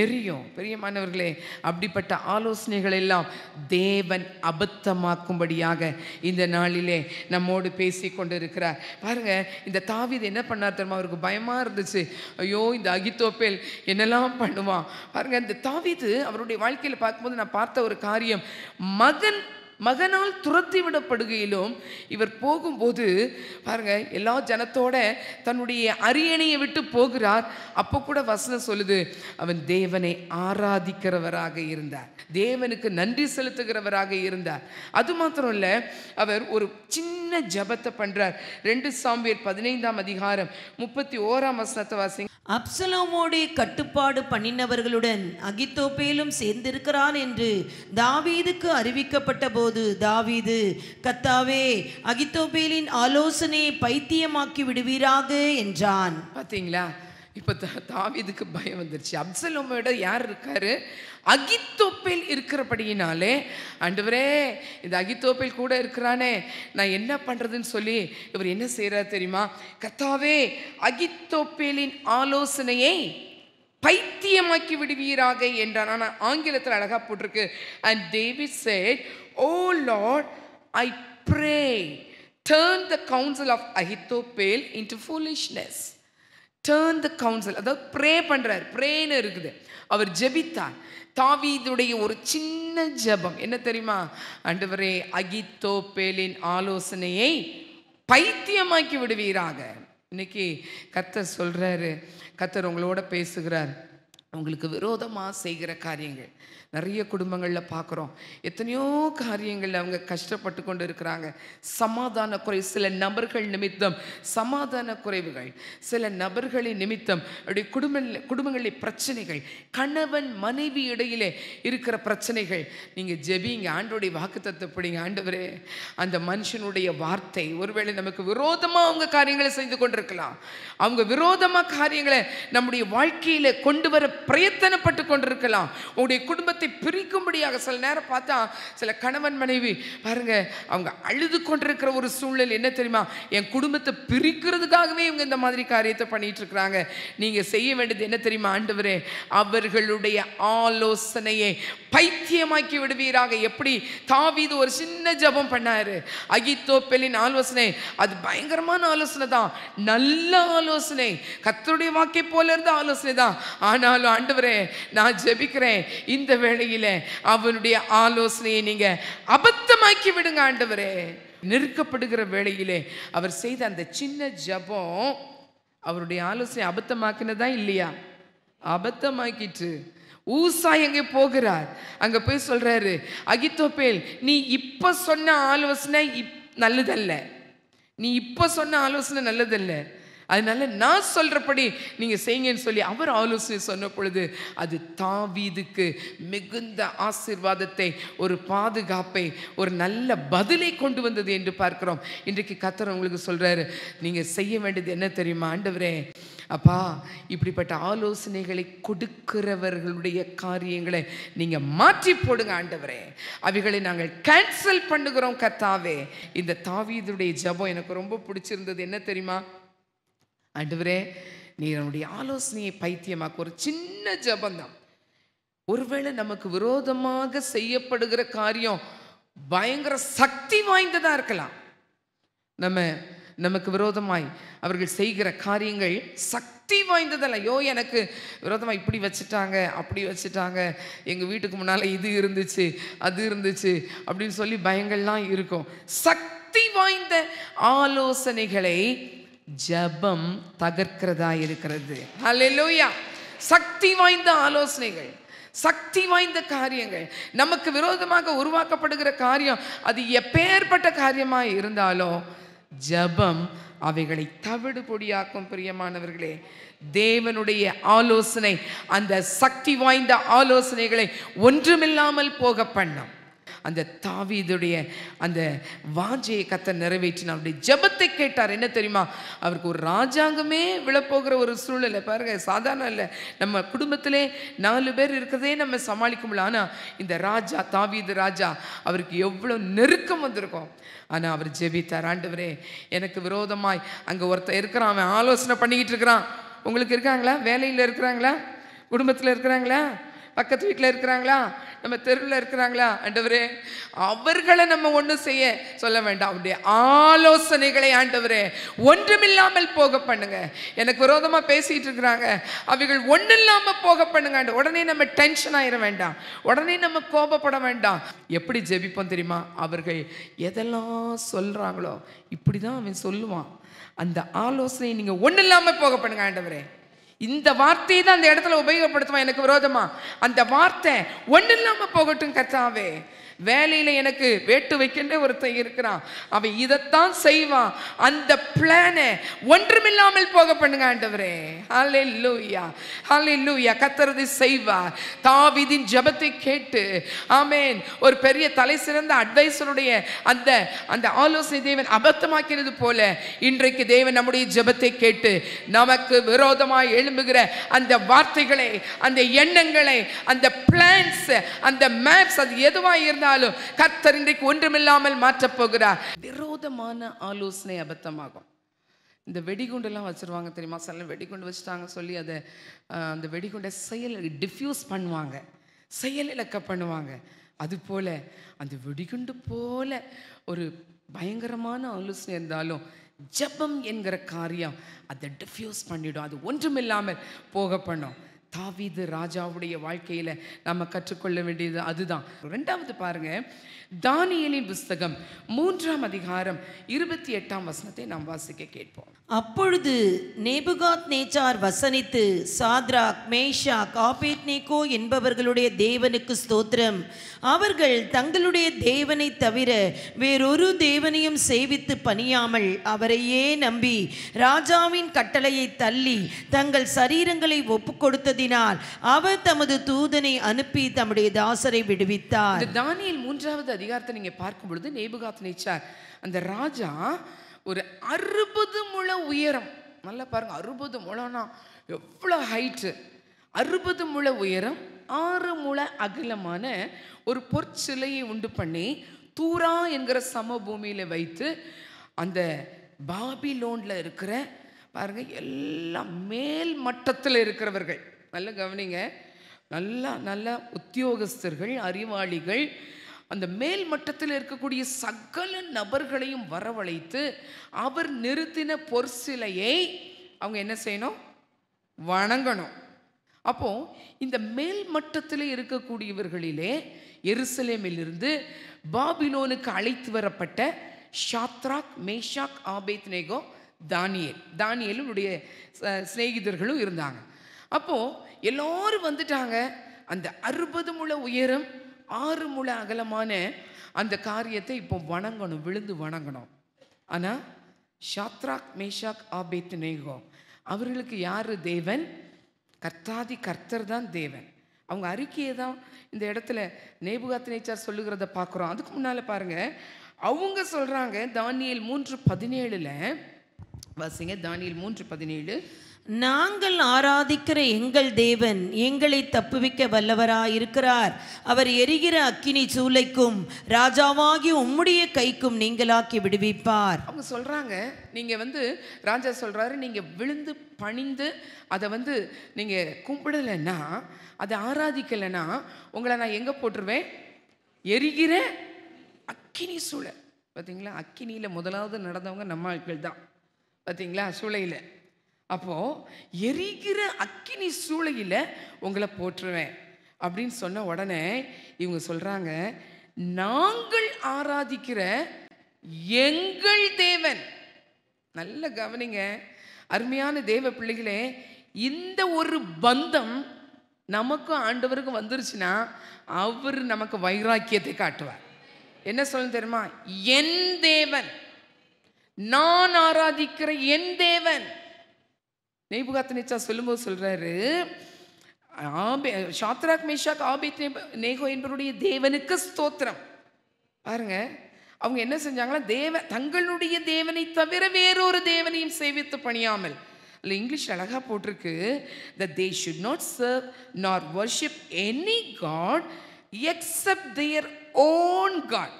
எரியும். பிரியமானவர்களே, அப்படிப்பட்ட ஆலோசனைகள் எல்லாம் தேவன் அபத்தமாக்கும்படியாக இந்த நாளிலே நம்மோடு பேசி கொண்டு இருக்கிறார். பாருங்க, இந்த தாவீது என்ன பண்ணார் தெரியுமா? அவருக்கு பயமா இருந்துச்சு. ஐயோ, இந்த அகித்தோப்பேல் என்னெல்லாம் பண்ணுவான் பாருங்க. இந்த தாவீது அவருடைய வாழ்க்கையில் பார்க்கும்போது நான் பார்த்த ஒரு காரியம், மகனால் துரத்தி விடப்படுகையிலும் இவர் போகும்போது பாருங்க, எல்லா ஜனத்தோட தன்னுடைய அரியணையை விட்டு போகிறார். அப்போ கூட வசனம் சொல்லுது, அவன் தேவனை ஆராதிக்கிறவராக இருந்தார், தேவனுக்கு நன்றி செலுத்துகிறவராக இருந்தார். அது மாத்திரம் இல்ல, அவர் ஒரு சின்ன ஜபத்தை பண்றார். 2 சாமுவேல் 15ஆம் அதிகாரம் 31ஆம் வசனத்தை வாசிங்க. அப்சலோமோடு கட்டுப்பாடு பண்ணினவர்களுடன் அகித்தோப்பேலும் சேர்ந்திருக்கிறான் என்று தாவீதுக்கு அறிவிக்கப்பட்ட போது தாவீது, கர்த்தாவே, அகித்தோப்பேலின் ஆலோசனையை பைத்தியமாக்கி விடுவீராக என்றான். பார்த்தீங்களா? இப்போ தாவீதுக்கு பயம் வந்துருச்சு. அப்சலோமோட யார் இருக்காரு? அகித்தோப்பேல் இருக்கிறபடியினாலே, ஆண்டவரே இந்த அகித்தோப்பேல் கூட இருக்கிறானே, நான் என்ன பண்ணுறதுன்னு சொல்லி இவர் என்ன செய்கிறார் தெரியுமா? கர்த்தாவே, அகித்தோப்பேலின் ஆலோசனையை பைத்தியமாக்கி விடுவீராக என்றான். ஆனால் ஆங்கிலத்தில் அழகாக போட்டிருக்கு, and David said, oh Lord, I pray, turn the counsel of Ahithophel into foolishness. Turn the counsel, அதாவது ப்ரே பண்ணுறார். ப்ரேன்னு இருக்குது, அவர் ஜெபித்தார். தாவீதுடைய ஒரு சின்ன ஜெபம் என்ன தெரியுமா? ஆண்டவரே, அகித்தோப்பேலின் ஆலோசனையை பைத்தியமாக்கி விடுவீராக. இன்னைக்கு கர்த்தர் சொல்றாரு, கர்த்தர் உங்களோட பேசுகிறார். உங்களுக்கு விரோதமாக செய்கிற காரியங்கள் நிறைய குடும்பங்களில் பார்க்குறோம். எத்தனையோ காரியங்களில் அவங்க கஷ்டப்பட்டு கொண்டு இருக்கிறாங்க. சமாதான குறைவு, சில நபர்கள் நிமித்தம் சமாதான குறைவுகள், சில நபர்களின் நிமித்தம் அப்படி குடும்பங்களில் பிரச்சனைகள், கணவன் மனைவி இடையிலே இருக்கிற பிரச்சனைகள். நீங்கள் ஜெபிங்க, ஆண்டவருடைய வாக்குத்தத்தத்தை பிடிங்க. ஆண்டவரே, அந்த மனுஷனுடைய வார்த்தை ஒருவேளை நமக்கு விரோதமாக அவங்க காரியங்களை செய்து கொண்டிருக்கலாம். அவங்க விரோதமாக காரியங்களை நம்முடைய வாழ்க்கையில் கொண்டு வர பிரயத்தனப்பட்டு கொண்டிருக்கலாம். உங்களுடைய குடும்பத்தை பிரிக்கும்படியாக சில நேரம் பார்த்தா சில கணவன் மனைவி பாருங்க, அவங்க அழுது கொண்டிருக்கிற ஒரு சூழ்நிலை. என்ன தெரியுமா? என் குடும்பத்தை பிரிக்கிறதுக்காகவே இவங்க இந்த மாதிரி காரியத்தை பண்ணிட்டு இருக்கிறாங்க. நீங்க செய்ய வேண்டியது என்ன தெரியுமா? ஆண்டவரே, அவர்களுடைய ஆலோசனையை பைத்தியமாக்கி விடுவீராக. எப்படி தாவீது ஒரு சின்ன ஜெபம் பண்ணாரு. அகித்தோப்பேலின் ஆலோசனை அது பயங்கரமான ஆலோசனை தான், நல்ல ஆலோசனை, கர்த்தருடைய வாக்கை போல இருந்த ஆலோசனை தான். ஆனாலும் ஆண்டவரே, நான் ஜெபிக்கிறேன், இந்த வேளையில அவனுடைய ஆலோசனையை நீங்க அபத்தமாக்கி விடுங்க ஆண்டவரே. நெருக்கப்படுகிற வேளையிலே அவர் செய்த அந்த சின்ன ஜெபம் அவருடைய ஆலோசனை அபத்தமாக்கினதா இல்லையா? அபத்தமாக்கிட்டு ஊசா எங்கே போகிறார், அங்க போய் சொல்றாரு, அகித்தோப்பேல், நீ இப்ப சொன்ன ஆலோசனை நல்லதல்ல, நீ இப்ப சொன்ன ஆலோசனை நல்லதல்ல, அதனால நான் சொல்றபடி நீங்க செய்யுங்கன்னு சொல்லி அவர் ஆலோசனை சொன்ன பொழுது அது தாவீதுக்கு மிகுந்த ஆசீர்வாதத்தை, ஒரு பாதுகாப்பை, ஒரு நல்ல பதிலை கொண்டு வந்தது என்று பார்க்கிறோம். இன்றைக்கு கர்த்தர் உங்களுக்கு சொல்றாரு, நீங்க செய்ய வேண்டியது என்ன தெரியுமா? ஆண்டவரே, அப்பா, இப்படிப்பட்ட ஆலோசனைகளை கொடுக்கிறவர்களுடைய காரியங்களை நீங்க மாற்றி போடுங்க ஆண்டவரே. அவைகளை நாங்கள் கேன்சல் பண்ணுகிறோம் கர்த்தாவே. இந்த தாவீதுடைய ஜெபம் எனக்கு ரொம்ப பிடிச்சிருந்தது. என்ன தெரியுமா? ஆண்டவரே, நீ நம்முடைய ஆலோசனையை பைத்தியமாக்க. ஒரு சின்ன ஜெபந்தான். ஒருவேளை நமக்கு விரோதமாக செய்யப்படுகிற காரியம் பயங்கர சக்தி வாய்ந்ததா இருக்கலாம். நமக்கு விரோதமாய் அவர்கள் செய்கிற காரியங்கள் சக்தி வாய்ந்ததல்ல. ஐயோ, எனக்கு விரோதமாக இப்படி வச்சுட்டாங்க, அப்படி வச்சுட்டாங்க, எங்கள் வீட்டுக்கு முன்னால் இது இருந்துச்சு, அது இருந்துச்சு அப்படின்னு சொல்லி பயங்கள்லாம் இருக்கும். சக்தி வாய்ந்த ஆலோசனைகளை ஜெபம் தகர்க்கிறதா இருக்கிறது. ஹல்லேலூயா. சக்தி வாய்ந்த ஆலோசனைகள், சக்தி வாய்ந்த காரியங்கள், நமக்கு விரோதமாக உருவாக்கப்படுகிற காரியம் அது எப்பேற்பட்ட காரியமாக இருந்தாலும் ஜெபம் அவைகளை தவிடு பொடியாக்கும். பிரியமானவர்களே, தேவனுடைய ஆலோசனை அந்த சக்தி வாய்ந்த ஆலோசனைகளை ஒன்றுமில்லாமல் போக பண்ணும். அந்த தாவீதுடைய அந்த வாஞ்சையை கர்த்தர் நிறைவேற்றினார். அவருடைய ஜெபத்தை கேட்டார். என்ன தெரியுமா? அவருக்கு ஒரு ராஜாங்கமே விழப்போகிற ஒரு சூழ்நிலை. பாருங்க, சாதாரண இல்லை. நம்ம குடும்பத்திலே 4 பேர் இருக்கிறதே நம்ம சமாளிக்க முடியல. ஆனால் இந்த ராஜா, தாவீது ராஜா, அவருக்கு எவ்வளோ நெருக்கம் வந்திருக்கும். ஆனால் அவர் ஜெபித்தார். ஆண்டவரே, எனக்கு விரோதமாய் அங்கே ஒருத்தர் இருக்கிறான், அவன் ஆலோசனை பண்ணிக்கிட்டு இருக்கிறான். உங்களுக்கு இருக்காங்களா? வேலையில் இருக்கிறாங்களா? குடும்பத்தில் இருக்கிறாங்களா? பக்கத்து வீட்டில் இருக்கிறாங்களா? நம்ம தெருவில் இருக்கிறாங்களா? ஆண்டவரே, அவர்களை நம்ம ஒன்றும் செய்ய சொல்ல வேண்டாம். அவருடைய ஆலோசனைகளை ஆண்டவரே ஒன்றுமில்லாமல் போக பண்ணுங்க. எனக்கு விரோதமாக பேசிட்டு இருக்கிறாங்க, அவைகள் ஒன்றும் இல்லாமல் போக பண்ணுங்க. உடனே நம்ம டென்ஷன் ஆயிட வேண்டாம், உடனே நம்ம கோபப்பட வேண்டாம். எப்படி ஜெபிப்போம் தெரியுமா? அவர்கள் எதெல்லாம் சொல்றாங்களோ இப்படி தான் அவன் சொல்லுவான். அந்த ஆலோசனையை நீங்க ஒன்றும் இல்லாமல் போக பண்ணுங்க. ஆண்டவரே, இந்த வார்த்தையை தான் அந்த இடத்துல உபயோகப்படுத்துவான் எனக்கு விரோதமா. அந்த வார்த்தை ஒன்றும் இல்லாம போகட்டும் கர்த்தாவே. வேலையில எனக்கு வேட்டு வைக்கின்ற ஒருத்தன் இருக்கிறான், அவன் இதைத்தான் செய்வான். அந்த பிளானை ஒன்றுமில்லாமல் போக பண்ணுங்க ஆண்டவரே. ஹல்லேலூயா, ஹல்லேலூயா. கர்த்தர் அதை செய்வார். தாவீதின் ஜெபத்தை கேட்டு, ஆமென், ஒரு பெரிய தலை சிறந்த அட்வைசருடைய அந்த அந்த ஆலோசனை தேவன் அபத்தமாக்கிறது போல இன்றைக்கு தேவன் நம்முடைய ஜெபத்தை கேட்டு நமக்கு விரோதமாய் எழும்புகிற அந்த வார்த்தைகளை, அந்த எண்ணங்களை, அந்த பிளான்ஸ், அந்த மேப்ஸ், அது எதுவாக இருந்தாலும் கர்த்தர் இன்றைக்கு ஒன்றுமில்லாமல் மாற்றப் போகிறார். விரோதமான ஆலோசனை அபத்தமாகும். இந்த வெடிகுண்டெல்லாம் வச்சிருவாங்க தெரியுமா? சில வெடிகுண்டு வச்சுட்டாங்க சொல்லி அதை அந்த வெடிகுண்டை டிஃப்யூஸ் பண்ணுவாங்க, செயலிழக்க பண்ணுவாங்க. அதுபோல அந்த வெடிகுண்டு போல ஒரு பயங்கரமான ஆலோசனை இருந்தாலும் ஜெபம் என்கிற காரியம் அதை டிஃப்யூஸ் பண்ணிடும், அது ஒன்றுமில்லாமல் போக பண்ணும். தாவீது ராஜாவுடைய வாழ்க்கையில நம்ம கற்றுக்கொள்ள வேண்டியது அதுதான். ரெண்டாவது பாருங்க, தானியேலின் புஸ்தகம் 3ஆம் அதிகாரம் 28ஆம் வசனத்தை நாம் வாசிக்க கேட்போம். அப்பொழுது நேபுகாத்நேச்சார் வசனித்து, சாத்ராக், மேஷாக், ஆபேத்நேகோ என்பவர்களுடைய தேவனுக்கு ஸ்தோத்திரம், அவர்கள் தங்களுடைய தேவனை தவிர வேறொரு தேவனையும் சேவித்து பணியாமல் அவரையே நம்பி ராஜாவின் கட்டளையை தள்ளி தங்கள் சரீரங்களை ஒப்பு கொடுத்ததினால் அவர் தமது தூதனை அனுப்பி தம்முடைய தாசரை விடுவித்தார். தானியேல் 3வது அதிகாரத்தை நீங்க பார்க்கும் பொழுது, நேபுகாத்நேச்சார் அந்த ராஜா ஒரு 60 முழ உயரம், நல்லா பாருங்க, 60 முழம்னா எவ்வளோ ஹைட்டு, 60 முழ உயரம் 6 முழ அகலமான ஒரு பொற்சிலையை உண்டு பண்ணி தூரா என்கிற சமபூமியில வைத்து அந்த பாபிலோன்ல இருக்கிற பாருங்க எல்லாம் மேல் மட்டத்தில் இருக்கிறவர்கள், நல்ல கவனிங்க, நல்ல உத்தியோகஸ்தர்கள், அறிவாளிகள், அந்த மேல் மட்டத்தில் இருக்கக்கூடிய சகல நபர்களையும் வரவழைத்து அவர் நிறுத்தின பொற்சிலையை அவங்க என்ன செய்யணும்? வணங்கணும். அப்போ இந்த மேல் மட்டத்தில் இருக்கக்கூடியவர்களிலே எருசலேமிலிருந்து பாபிலோனுக்கு அழைத்து வரப்பட்ட ஷாத்ராக், மேஷாக், ஆபேத்நேகோ, தானியேலுடைய சிநேகிதர்களும் இருந்தாங்க. அப்போ எல்லாரும் வந்துட்டாங்க. அந்த 60 முழ உயரம் 6 முழ அகலமான அந்த காரியத்தை இப்போ வணங்கணும், விழுந்து வணங்கணும். ஆனால் ஷாத்ராக், மேஷாக், ஆபேத்நேகோ அவர்களுக்கு யாரு தேவன்? கர்த்தாதி கர்த்தர் தான் தேவன். அவங்க அறிக்கையை தான் இந்த இடத்துல நேபுகாத்நேச்சார் சொல்லுகிறத பார்க்குறோம். அதுக்கு முன்னால் பாருங்க, அவங்க சொல்கிறாங்க தானியேல் 3:17 வாசிங்க. தானியேல் 3:17, நாங்கள் ஆராதிக்கிற எங்கள் தேவன் எங்களை தப்புவிக்க வல்லவராயிருக்கிறார். அவர் எரிகிற அக்கினி சூளைக்கும் ராஜாவாகி உம்முடைய கைக்கும் நீங்களாக்கி விடுவிப்பார். அவங்க சொல்றாங்க, நீங்க ராஜா சொல்றாரு, நீங்க விழுந்து பணிந்து அதை நீங்க கும்பிடலைன்னா, அதை ஆராதிக்கலைன்னா உங்களை நான் எங்க போட்டுருவேன்? எரிகிற அக்கினி சூளை. பார்த்தீங்களா, அக்கினியில முதலாவது நடந்தவங்க நம்ம ஆட்கள் தான். பார்த்தீங்களா, சூளையில. அப்போ எரிகிற அக்கினி சூளையில உங்களை போற்றுவேன் அப்படின்னு சொன்ன உடனே இவங்க சொல்றாங்க, நாங்கள் ஆராதிக்கிற எங்கள் தேவன். நல்ல கவனிங்க அருமையான தேவ பிள்ளைகளே, இந்த ஒரு பந்தம் நமக்கும் ஆண்டவருக்கும் வந்துருச்சுன்னா அவர் நமக்கு வைராக்கியத்தை காட்டுவார். என்ன சொல்ல தெரியுமா? என் தேவன், நான் ஆராதிக்கிற என் தேவன். நேபுகாத்நேச்சார் சொல்லும்போது சொல்றாரு, ஷாத்ராக், மேஷாக், ஆபேத்நேகோ என்பவருடைய தேவனுக்கு ஸ்தோத்திரம். பாருங்க, அவங்க என்ன செஞ்சாங்களா? தங்களுடைய தேவனை தவிர வேறொரு தேவனையும் சேவித்து பணியாமல். இல்லை, இங்கிலீஷ் அழகா போட்டிருக்கு, that they should not serve nor worship any god except their own God.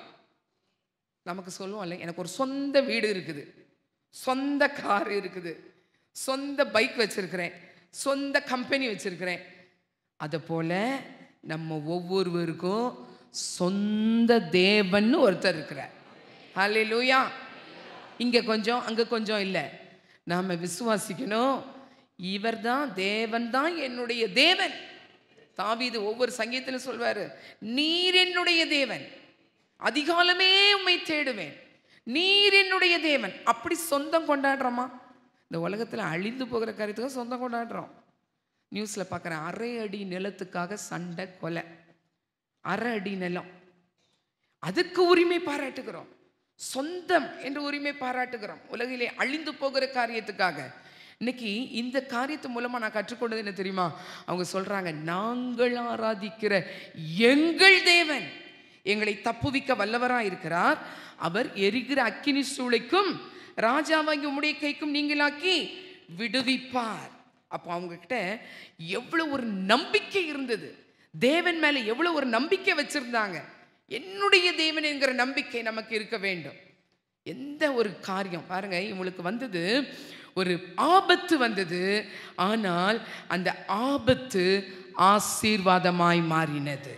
நமக்கு சொல்லுவோம்ல, எனக்கு ஒரு சொந்த வீடு இருக்குது, சொந்த கார் இருக்குது, சொந்த பைக் வச்சிருக்கிறேன், சொந்த கம்பெனி வச்சிருக்கிறேன். அதை போல நம்ம ஒவ்வொருவருக்கும் சொந்த தேவன் ஒருத்தர் இருக்கிறார். ஹல்லேலூயா. இங்க கொஞ்சம் அங்க கொஞ்சம் இல்லை, நாம விசுவாசிக்கணும், இவர் தான் தேவன் தான் என்னுடைய தேவன். தாவீது ஒவ்வொரு சங்கீதத்திலும் சொல்வாரு, நீர் என்னுடைய தேவன், அதிகாலமே உம்மை தேடுவேன், நீர் என்னுடைய தேவன். அப்படி சொந்தம் கொண்டாடுறோமா? இந்த உலகத்தில் அழிந்து போகிற காரியத்துக்கு சொந்தம் கொண்டாடுறோம். நியூஸில் பார்க்குறேன், 1/2 அடி நிலத்துக்காக சண்டை, கொலை. 1/2 அடி நிலம், அதுக்கு உரிமை பாராட்டுகிறோம், சொந்தம் என்று உரிமை பாராட்டுகிறோம். உலகிலே அழிந்து போகிற காரியத்துக்காக. இன்னைக்கு இந்த காரியத்து மூலமா நான் கற்றுக்கொண்டது என்ன தெரியுமா? அவங்க சொல்றாங்க, நாங்கள் ஆராதிக்கிற எங்கள் தேவன் எங்களை தப்புவிக்க வல்லவராக இருக்கிறார். அவர் எரிகிற அக்கினி சூளைக்கும் ராஜாவாகி உம்முடைய கைக்கும் நீங்களாக்கி விடுவிப்பார். அப்போ அவங்க கிட்ட எவ்வளவு ஒரு நம்பிக்கை இருந்தது, தேவன் மேல எவ்வளவு ஒரு நம்பிக்கை வச்சிருந்தாங்க. என்னுடைய தேவன் என்கிற நம்பிக்கை நமக்கு இருக்க வேண்டும். எந்த ஒரு காரியம் பாருங்க, இவங்களுக்கு வந்தது ஒரு ஆபத்து வந்தது, ஆனால் அந்த ஆபத்து ஆசீர்வாதமாய் மாறினது.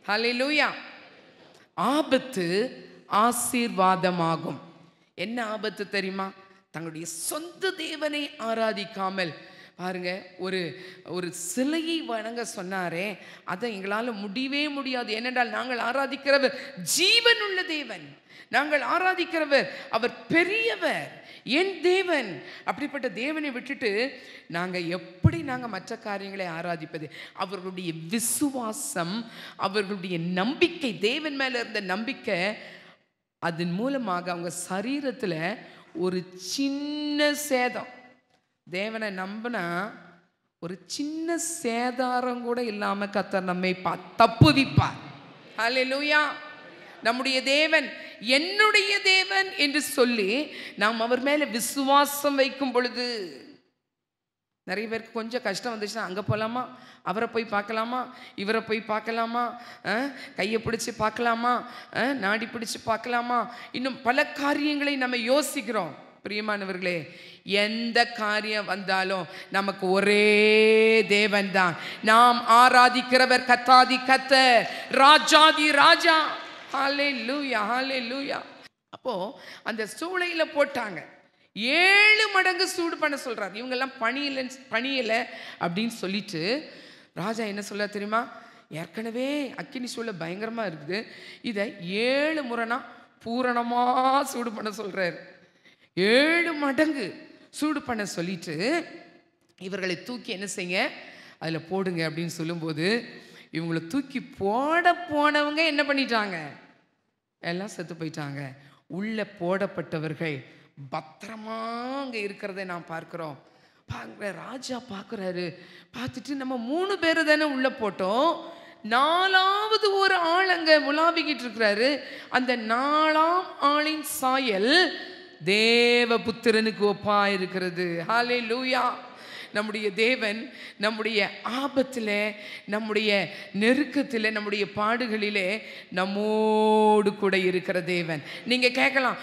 ஹல்லேலூயா. ஆபத்து ஆசீர்வாதமாகும். என்ன ஆபத்து தெரியுமா? தங்களுடைய சொந்த தேவனை ஆராதிக்காமல் பாருங்க, ஒரு ஒரு சிலையை வணங்க சொன்னாரே, அதை எங்களால் முடியவே முடியாது. ஏனென்றால் நாங்கள் ஆராதிக்கிறவர் ஜீவன் உள்ள தேவன். நாங்கள் ஆராதிக்கிறவர் அவர் பெரியவர், என் தேவன். அப்படிப்பட்ட தேவனை விட்டுட்டு நாங்கள் மற்ற காரியங்களை ஆராதிப்பது? அவர்களுடைய விசுவாசம், அவர்களுடைய நம்பிக்கை, தேவன் மேல இருந்த நம்பிக்கை, அதன் மூலமாக அவங்க சரீரத்தில் ஒரு சின்ன சேதம், தேவனை நம்பினா ஒரு சின்ன சேதாரம் கூட இல்லாம கர்த்தர் நம்மை தப்புவிப்பார். ஹல்லேலூயா. நம்முடைய தேவன் என்னுடைய தேவன் என்று சொல்லி நாம் அவர் மேல விசுவாசம் வைக்கும் பொழுது, நிறைய பேருக்கு கொஞ்சம் கஷ்டம் வந்துச்சுன்னா அங்கே போகலாமா, அவரை போய் பார்க்கலாமா, இவரை போய் பார்க்கலாமா, கையை பிடிச்சி பார்க்கலாமா, நாடி பிடிச்சி பார்க்கலாமா, இன்னும் பல காரியங்களை நம்ம யோசிக்கிறோம். பிரியமானவர்களே, எந்த காரியம் வந்தாலும் நமக்கு ஒரே தேவன் தான். நாம் ஆராதிக்கிறவர் கர்த்தாதி கர்த்தர், ராஜாதி ராஜா. ஹல்லேலூயா, ஹல்லேலூயா. அப்போ அந்த சூளையில போட்டாங்க, 7 மடங்கு சூடு பண்ண சொல்றாரு. இவங்கெல்லாம் பணியல அப்படின்னு சொல்லிட்டு ராஜா என்ன சொல்ல தெரியுமா? ஏற்கனவே அக்கினி சூளை பயங்கரமா இருக்குது, இதை 7 முறைனா பூரணமா சூடு பண்ண சொல்றாரு. 7 மடங்கு சூடு பண்ண சொல்லிட்டு இவர்களை தூக்கி என்ன செய்யுங்க, அதில் போடுங்க அப்படின்னு சொல்லும்போது, இவங்களை தூக்கி போனவங்க என்ன பண்ணிட்டாங்க? எல்லாம் செத்து போயிட்டாங்க. உள்ள போடப்பட்டவர்கள் பத்திரமா அங்கே இருக்கிறத நாம் பார்க்கிறோம். ராஜா பார்க்குறாரு, பார்த்துட்டு நம்ம 3 பேர் தானே உள்ள போட்டோம், 4வது ஒரு ஆள் அங்கே உலாவிக்கிட்டு இருக்கிறாரு. அந்த 4ஆம் ஆளின் சாயல் தேவபுத்திரனுக்கு ஒப்பா இருக்கிறது. ஹல்லேலூயா. நம்முடைய தேவன் நம்முடைய ஆபத்தில், நம்முடைய நெருக்கத்தில், நம்முடைய பாடுகளிலே நம்மோடு கூட இருக்கிற தேவன். நீங்கள் கேட்கலாம்,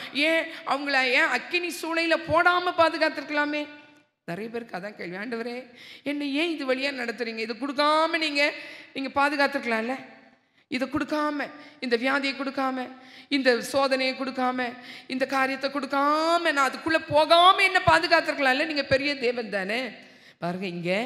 அவங்கள ஏன் அக்கினி சூளையில் போடாமல் பாதுகாத்துருக்கலாமே? நிறைய பேருக்கு அதான் கேள்வி. ஆண்டவரே, என்னை ஏன் இது வழியாக நடத்துறீங்க? இதை கொடுக்காம நீங்கள் பாதுகாத்துருக்கலாம்ல. இதை கொடுக்காம, இந்த வியாதியை கொடுக்காம, இந்த சோதனையை கொடுக்காம, இந்த காரியத்தை கொடுக்காம, நான் அதுக்குள்ளே போகாமல் என்ன பாதுகாத்துருக்கலாம்ல. நீங்கள் பெரிய தேவன் தானே. பாருங்க, இங்கே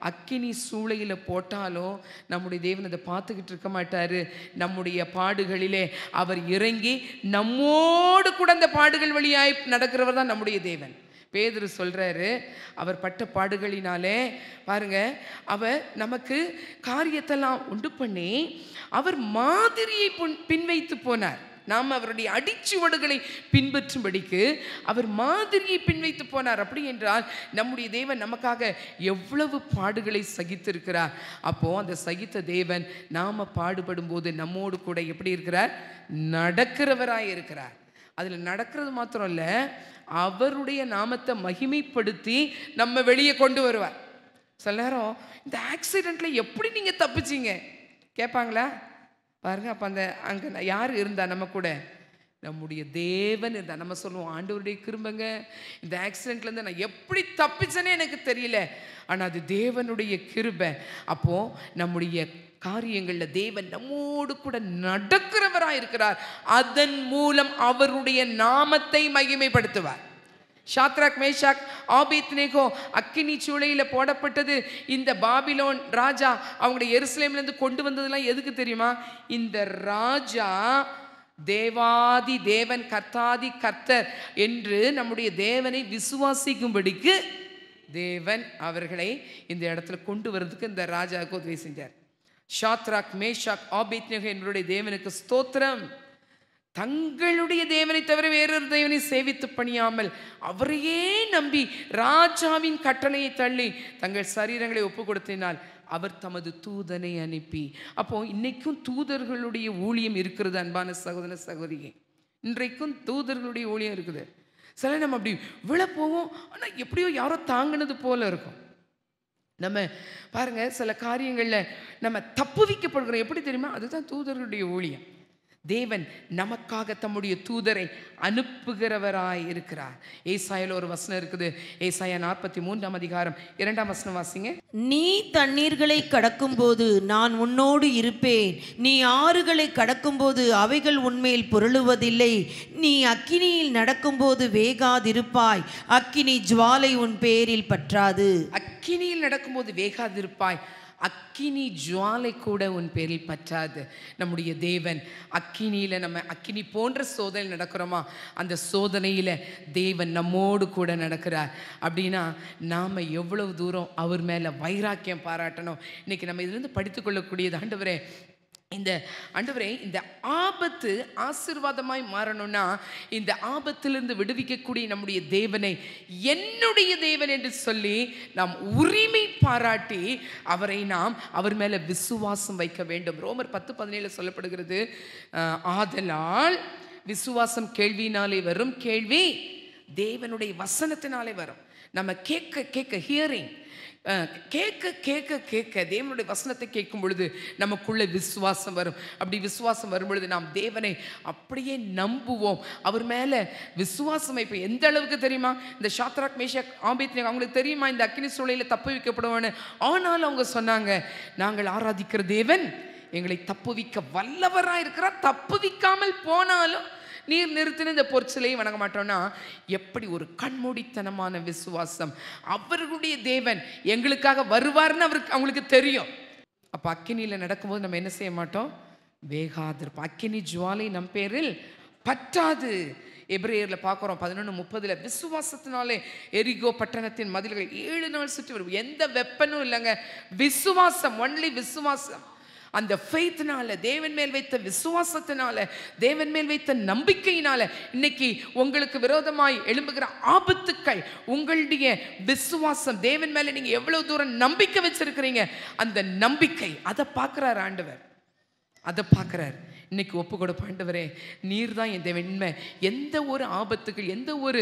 அக்கினி சூளையில் போட்டாலும் நம்முடைய தேவன் அதை பார்த்துக்கிட்டு இருக்க மாட்டார். நம்முடைய பாடுகளிலே அவர் இறங்கி நம்மோடு கூட அந்த பாடுகள் வழியாய் நடக்கிறவர் தான் நம்முடைய தேவன். பேதுரு சொல்றாரு, அவர் பட்ட பாடுகளினாலே பாருங்க, அவர் நமக்கு காரியத்தெல்லாம் உண்டு பண்ணி அவர் மாதிரியை பின்வைத்து போனார். நாம் அவருடைய அடிச்சுவடுகளை பின்பற்றும்படிக்கு அவர் மாதிரியை பின்வைத்து போனார். அப்படி என்றால் நம்முடைய தேவன் நமக்காக எவ்வளவு பாடுகளை சகித்திருக்கிறார். அப்போ அந்த சகித்த தேவன் நாம பாடுபடும் போது நம்மோடு கூட எப்படி இருக்கிறார்? நடக்கிறவராய் இருக்கிறார். அதில் நடக்கிறது மாத்திரம் இல்லை, அவருடைய நாமத்தை மகிமைப்படுத்தி நம்ம வெளியே கொண்டு வருவார். சில நேரம் இந்த ஆக்சிடென்ட்ல எப்படி நீங்க தப்பிச்சிங்க கேட்பாங்களா? பாருங்க, அப்போ அங்கே யார் இருந்தா நம்ம கூட? நம்முடைய தேவன் இருந்தா. நம்ம சொல்லுவோம், ஆண்டவருடைய கிருபைங்க, இந்த ஆக்சிடென்ட்லேருந்து நான் எப்படி தப்பிச்சேனே எனக்கு தெரியல, ஆனால் அது தேவனுடைய கிருபை. அப்போ நம்முடைய காரியங்களில் தேவன் நம்மோடு கூட நடக்கிறவராக இருக்கிறார். அதன் மூலம் அவருடைய நாமத்தை மகிமைப்படுத்துவார். ஷாத்ராக், மேஷாக், ஆபேத்நேகோ அக்கினி சூளையில் போடப்பட்டது. இந்த பாபிலோன் ராஜா அவங்களுடைய எருசலேம்லேருந்து கொண்டு வந்ததெல்லாம் எதுக்கு தெரியுமா? இந்த ராஜா தேவாதி தேவன், கர்த்தாதி கர்த்தர் என்று நம்முடைய தேவனை விசுவாசிக்கும்படிக்கு தேவன் அவர்களை இந்த இடத்துல கொண்டு வர்றதுக்கு இந்த ராஜாவுக்கு உதவி செஞ்சார். ஷாத்ராக், மேஷாக், ஆபேத்நேகோ என்னுடைய தேவனுக்கு ஸ்தோத்திரம். தங்களுடைய தேவனை தவிர வேறொரு தேவனை சேவித்து பணியாமல் அவரையே நம்பி ராஜாவின் கட்டளையை தள்ளி தங்கள் சரீரங்களை ஒப்பு கொடுத்தினால் அவர் தமது தூதனை அனுப்பி. அப்போ இன்னைக்கும் தூதர்களுடைய ஊழியம் இருக்கிறது. அன்பான சகோதர சகோதரியே, இன்றைக்கும் தூதர்களுடைய ஊழியம் இருக்குது. சில நம்ம அப்படி விழப்போவோம், ஆனால் எப்படியோ யாரோ தாங்கினது போல இருக்கும். நம்ம பாருங்க, சில காரியங்களில் நம்ம தப்பு வைக்கப்படுகிறோம். எப்படி தெரியுமா? அதுதான் தூதர்களுடைய ஊழியம். தேவன் நமக்காக தம்முடைய தூதரை அனுப்புகிறவராய் இருக்கிறார். ஏசாயால ஒரு வசனம் இருக்குது. ஏசாயா 43ஆம் அதிகாரம் 2ஆம் வசனம் வாசிங்க. நீ தண்ணீர்களை கடக்கும்போது நான் உன்னோடு இருப்பேன், நீ ஆறுகளை கடக்கும்போது அவைகள் உன்மேல் புரளுவதில்லை, நீ அக்கினியில் நடக்கும்போது வேகாதிருப்பாய், அக்கினி ஜுவாலை உன் பேரில் பற்றாது. அக்கினியில் நடக்கும்போது வேகாதிருப்பாய், அக்கினி ஜுவாலை கூட உன் பேரில் பற்றாது. நம்முடைய தேவன் அக்கினியில், நம்ம அக்கினி போன்ற சோதனை நடக்கிறோமா, அந்த சோதனையில் தேவன் நம்மோடு கூட நடக்கிறார். அப்படின்னா நாம் எவ்வளவு தூரம் அவர் மேலே வைராக்கியம் பாராட்டணும். இன்னைக்கு நம்ம இதிலிருந்து படித்துக்கொள்ளக்கூடியது, ஆண்டவரே இந்த ஆபத்து ஆசீர்வாதமாய் மாறணும்னா இந்த ஆபத்திலிருந்து விடுவிக்கக்கூடிய நம்முடைய தேவனை என்னுடைய தேவன் என்று சொல்லி நாம் உரிமை பாராட்டி அவர் மேல விசுவாசம் வைக்க வேண்டும். ரோமர் 10:17 சொல்லப்படுகிறது, ஆதலால் விசுவாசம் கேள்வியினாலே வரும், கேள்வி தேவனுடைய வசனத்தினாலே வரும். நம்ம கேட்க ஹியரிங், கேட்க தேவனுடைய வசனத்தை கேட்கும் பொழுது நமக்குள்ள விசுவாசம் வரும். அப்படி விசுவாசம் வரும் பொழுது நாம் தேவனை அப்படியே நம்புவோம். அவர் மேலே விசுவாசம் இப்போ எந்த அளவுக்கு தெரியுமா, இந்த ஷாத்ராக் மேஷாக் ஆபேத்நேகோ அவங்களுக்கு தெரியுமா இந்த அக்கினி சூளையில் தப்பு வைக்கப்படுவான்னு. ஆனாலும் அவங்க சொன்னாங்க, நாங்கள் ஆராதிக்கிற தேவன் எங்களை தப்புவிக்க வல்லவராக இருக்கிறார், தப்புவிக்காமல் போனாலும் நீர் நிறுத்தின இந்த பொற்சிலையை வணங்க மாட்டோம்னா எப்படி ஒரு கண்மூடித்தனமான விசுவாசம். அவர்களுடைய தேவன் எங்களுக்காக வருவார்னு அவங்களுக்கு தெரியும். அப்போ அக்கினியில் நடக்கும்போது நம்ம என்ன செய்ய மாட்டோம், வேகாதிருப்போம். அக்கினி ஜுவாலை நம் பேரில் பற்றாது. எபிரேயரில் பார்க்குறோம் 11:30, விசுவாசத்தினாலே எரிகோ பட்டணத்தின் மதில்கள் 7 நாள் சுற்றி வரும். எந்த வெப்பனும் இல்லைங்க, விசுவாசம், ஒன்லி விசுவாசம். அந்த ஃபெய்த்னால, தேவன் மேல் வைத்த விசுவாசத்தினால, தேவன் மேல் வைத்த நம்பிக்கையினால இன்னைக்கு உங்களுக்கு விரோதமாய் எழும்புகிற ஆபத்துக்கள், உங்களுடைய விசுவாசம், தேவன் மேல நீங்க எவ்வளவு தூரம் நம்பிக்கை வச்சிருக்கிறீங்க, அந்த நம்பிக்கை அதை பார்க்கிறார் ஆண்டவர், அதை பார்க்கிறார். இன்னைக்கு ஒப்பு கொடுப்ப, ஆண்டவரே நீர் தான் என் தேவன். எந்த ஒரு ஆபத்துகள், எந்த ஒரு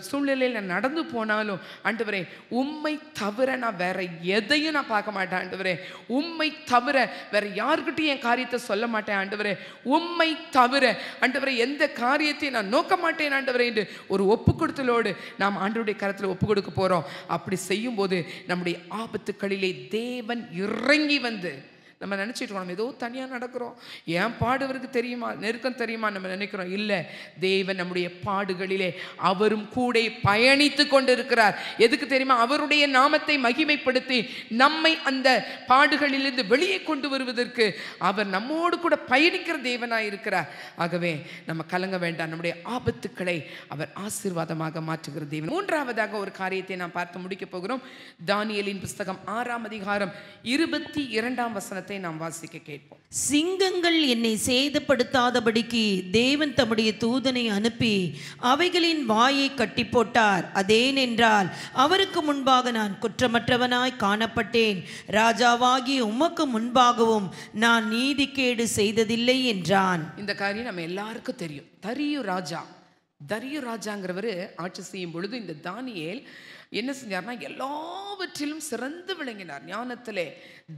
சூழ்நிலையில் நான் நடந்து போனாலும் ஆண்டவரே உம்மை தவிர நான் வேற எதையும் நான் பார்க்க மாட்டேன் ஆண்டவரே. உம்மை தவிர வேற யாருக்கிட்டையும் என் காரியத்தை சொல்ல மாட்டேன் ஆண்டவரே. உம்மை தவிர ஆண்டவரே எந்த காரியத்தையும் நான் நோக்க மாட்டேன் ஆண்டவரே என்று ஒரு ஒப்பு கொடுத்தலோடு நாம் ஆண்டவருடைய கரத்தில் ஒப்பு கொடுக்க போறோம். அப்படி செய்யும் போது நம்முடைய ஆபத்துக்களிலே தேவன் இறங்கி வந்து, நம்ம நினச்சிட்டு இருக்கோம் நம்ம ஏதோ தனியாக நடக்கிறோம், ஏன் பாடுவருக்கு தெரியுமா, நெருக்கம் தெரியுமா நம்ம நினைக்கிறோம். இல்லை, தேவன் நம்முடைய பாடுகளிலே அவரும் கூட பயணித்து கொண்டு இருக்கிறார். எதுக்கு தெரியுமா, அவருடைய நாமத்தை மகிமைப்படுத்தி நம்மை அந்த பாடுகளிலிருந்து வெளியே கொண்டு வருவதற்கு அவர் நம்மோடு கூட பயணிக்கிற தேவனாய் இருக்கிறார். ஆகவே நம்ம கலங்க வேண்டாம், நம்முடைய ஆபத்துக்களை அவர் ஆசீர்வாதமாக மாற்றுகிற தேவன். மூன்றாவதாக ஒரு காரியத்தை நாம் பார்த்து முடிக்க போகிறோம். தானியேலின் புஸ்தகம் 6ஆம் அதிகாரம் 22ஆம் வசனத்தை நாம் வாசிக்க கேட்போம். சிங்கங்கள் என்னை சேதப்படுத்தாதபடிக்கு தேவன் தம்முடைய தூதனை அனுப்பி அவைகளின் வாயை கட்டி போட்டார். அதேனென்றால் அவருக்கு முன்பாக நான் குற்றமற்றவனாய் காணப்பட்டேன், ராஜாவாகிய உமக்கு முன்பாகவும் நான் நீதிகேடு செய்ததில்லை என்றான். இந்த காரியம் நம்ம எல்லாருக்கும் தெரியும். தரியு ராஜாங்கிறவர் ஆட்சி செய்யும் பொழுது இந்த தானியேல் என்ன செஞ்சார்னா எல்லாவற்றிலும் சிறந்து விளங்கினார். ஞானத்திலே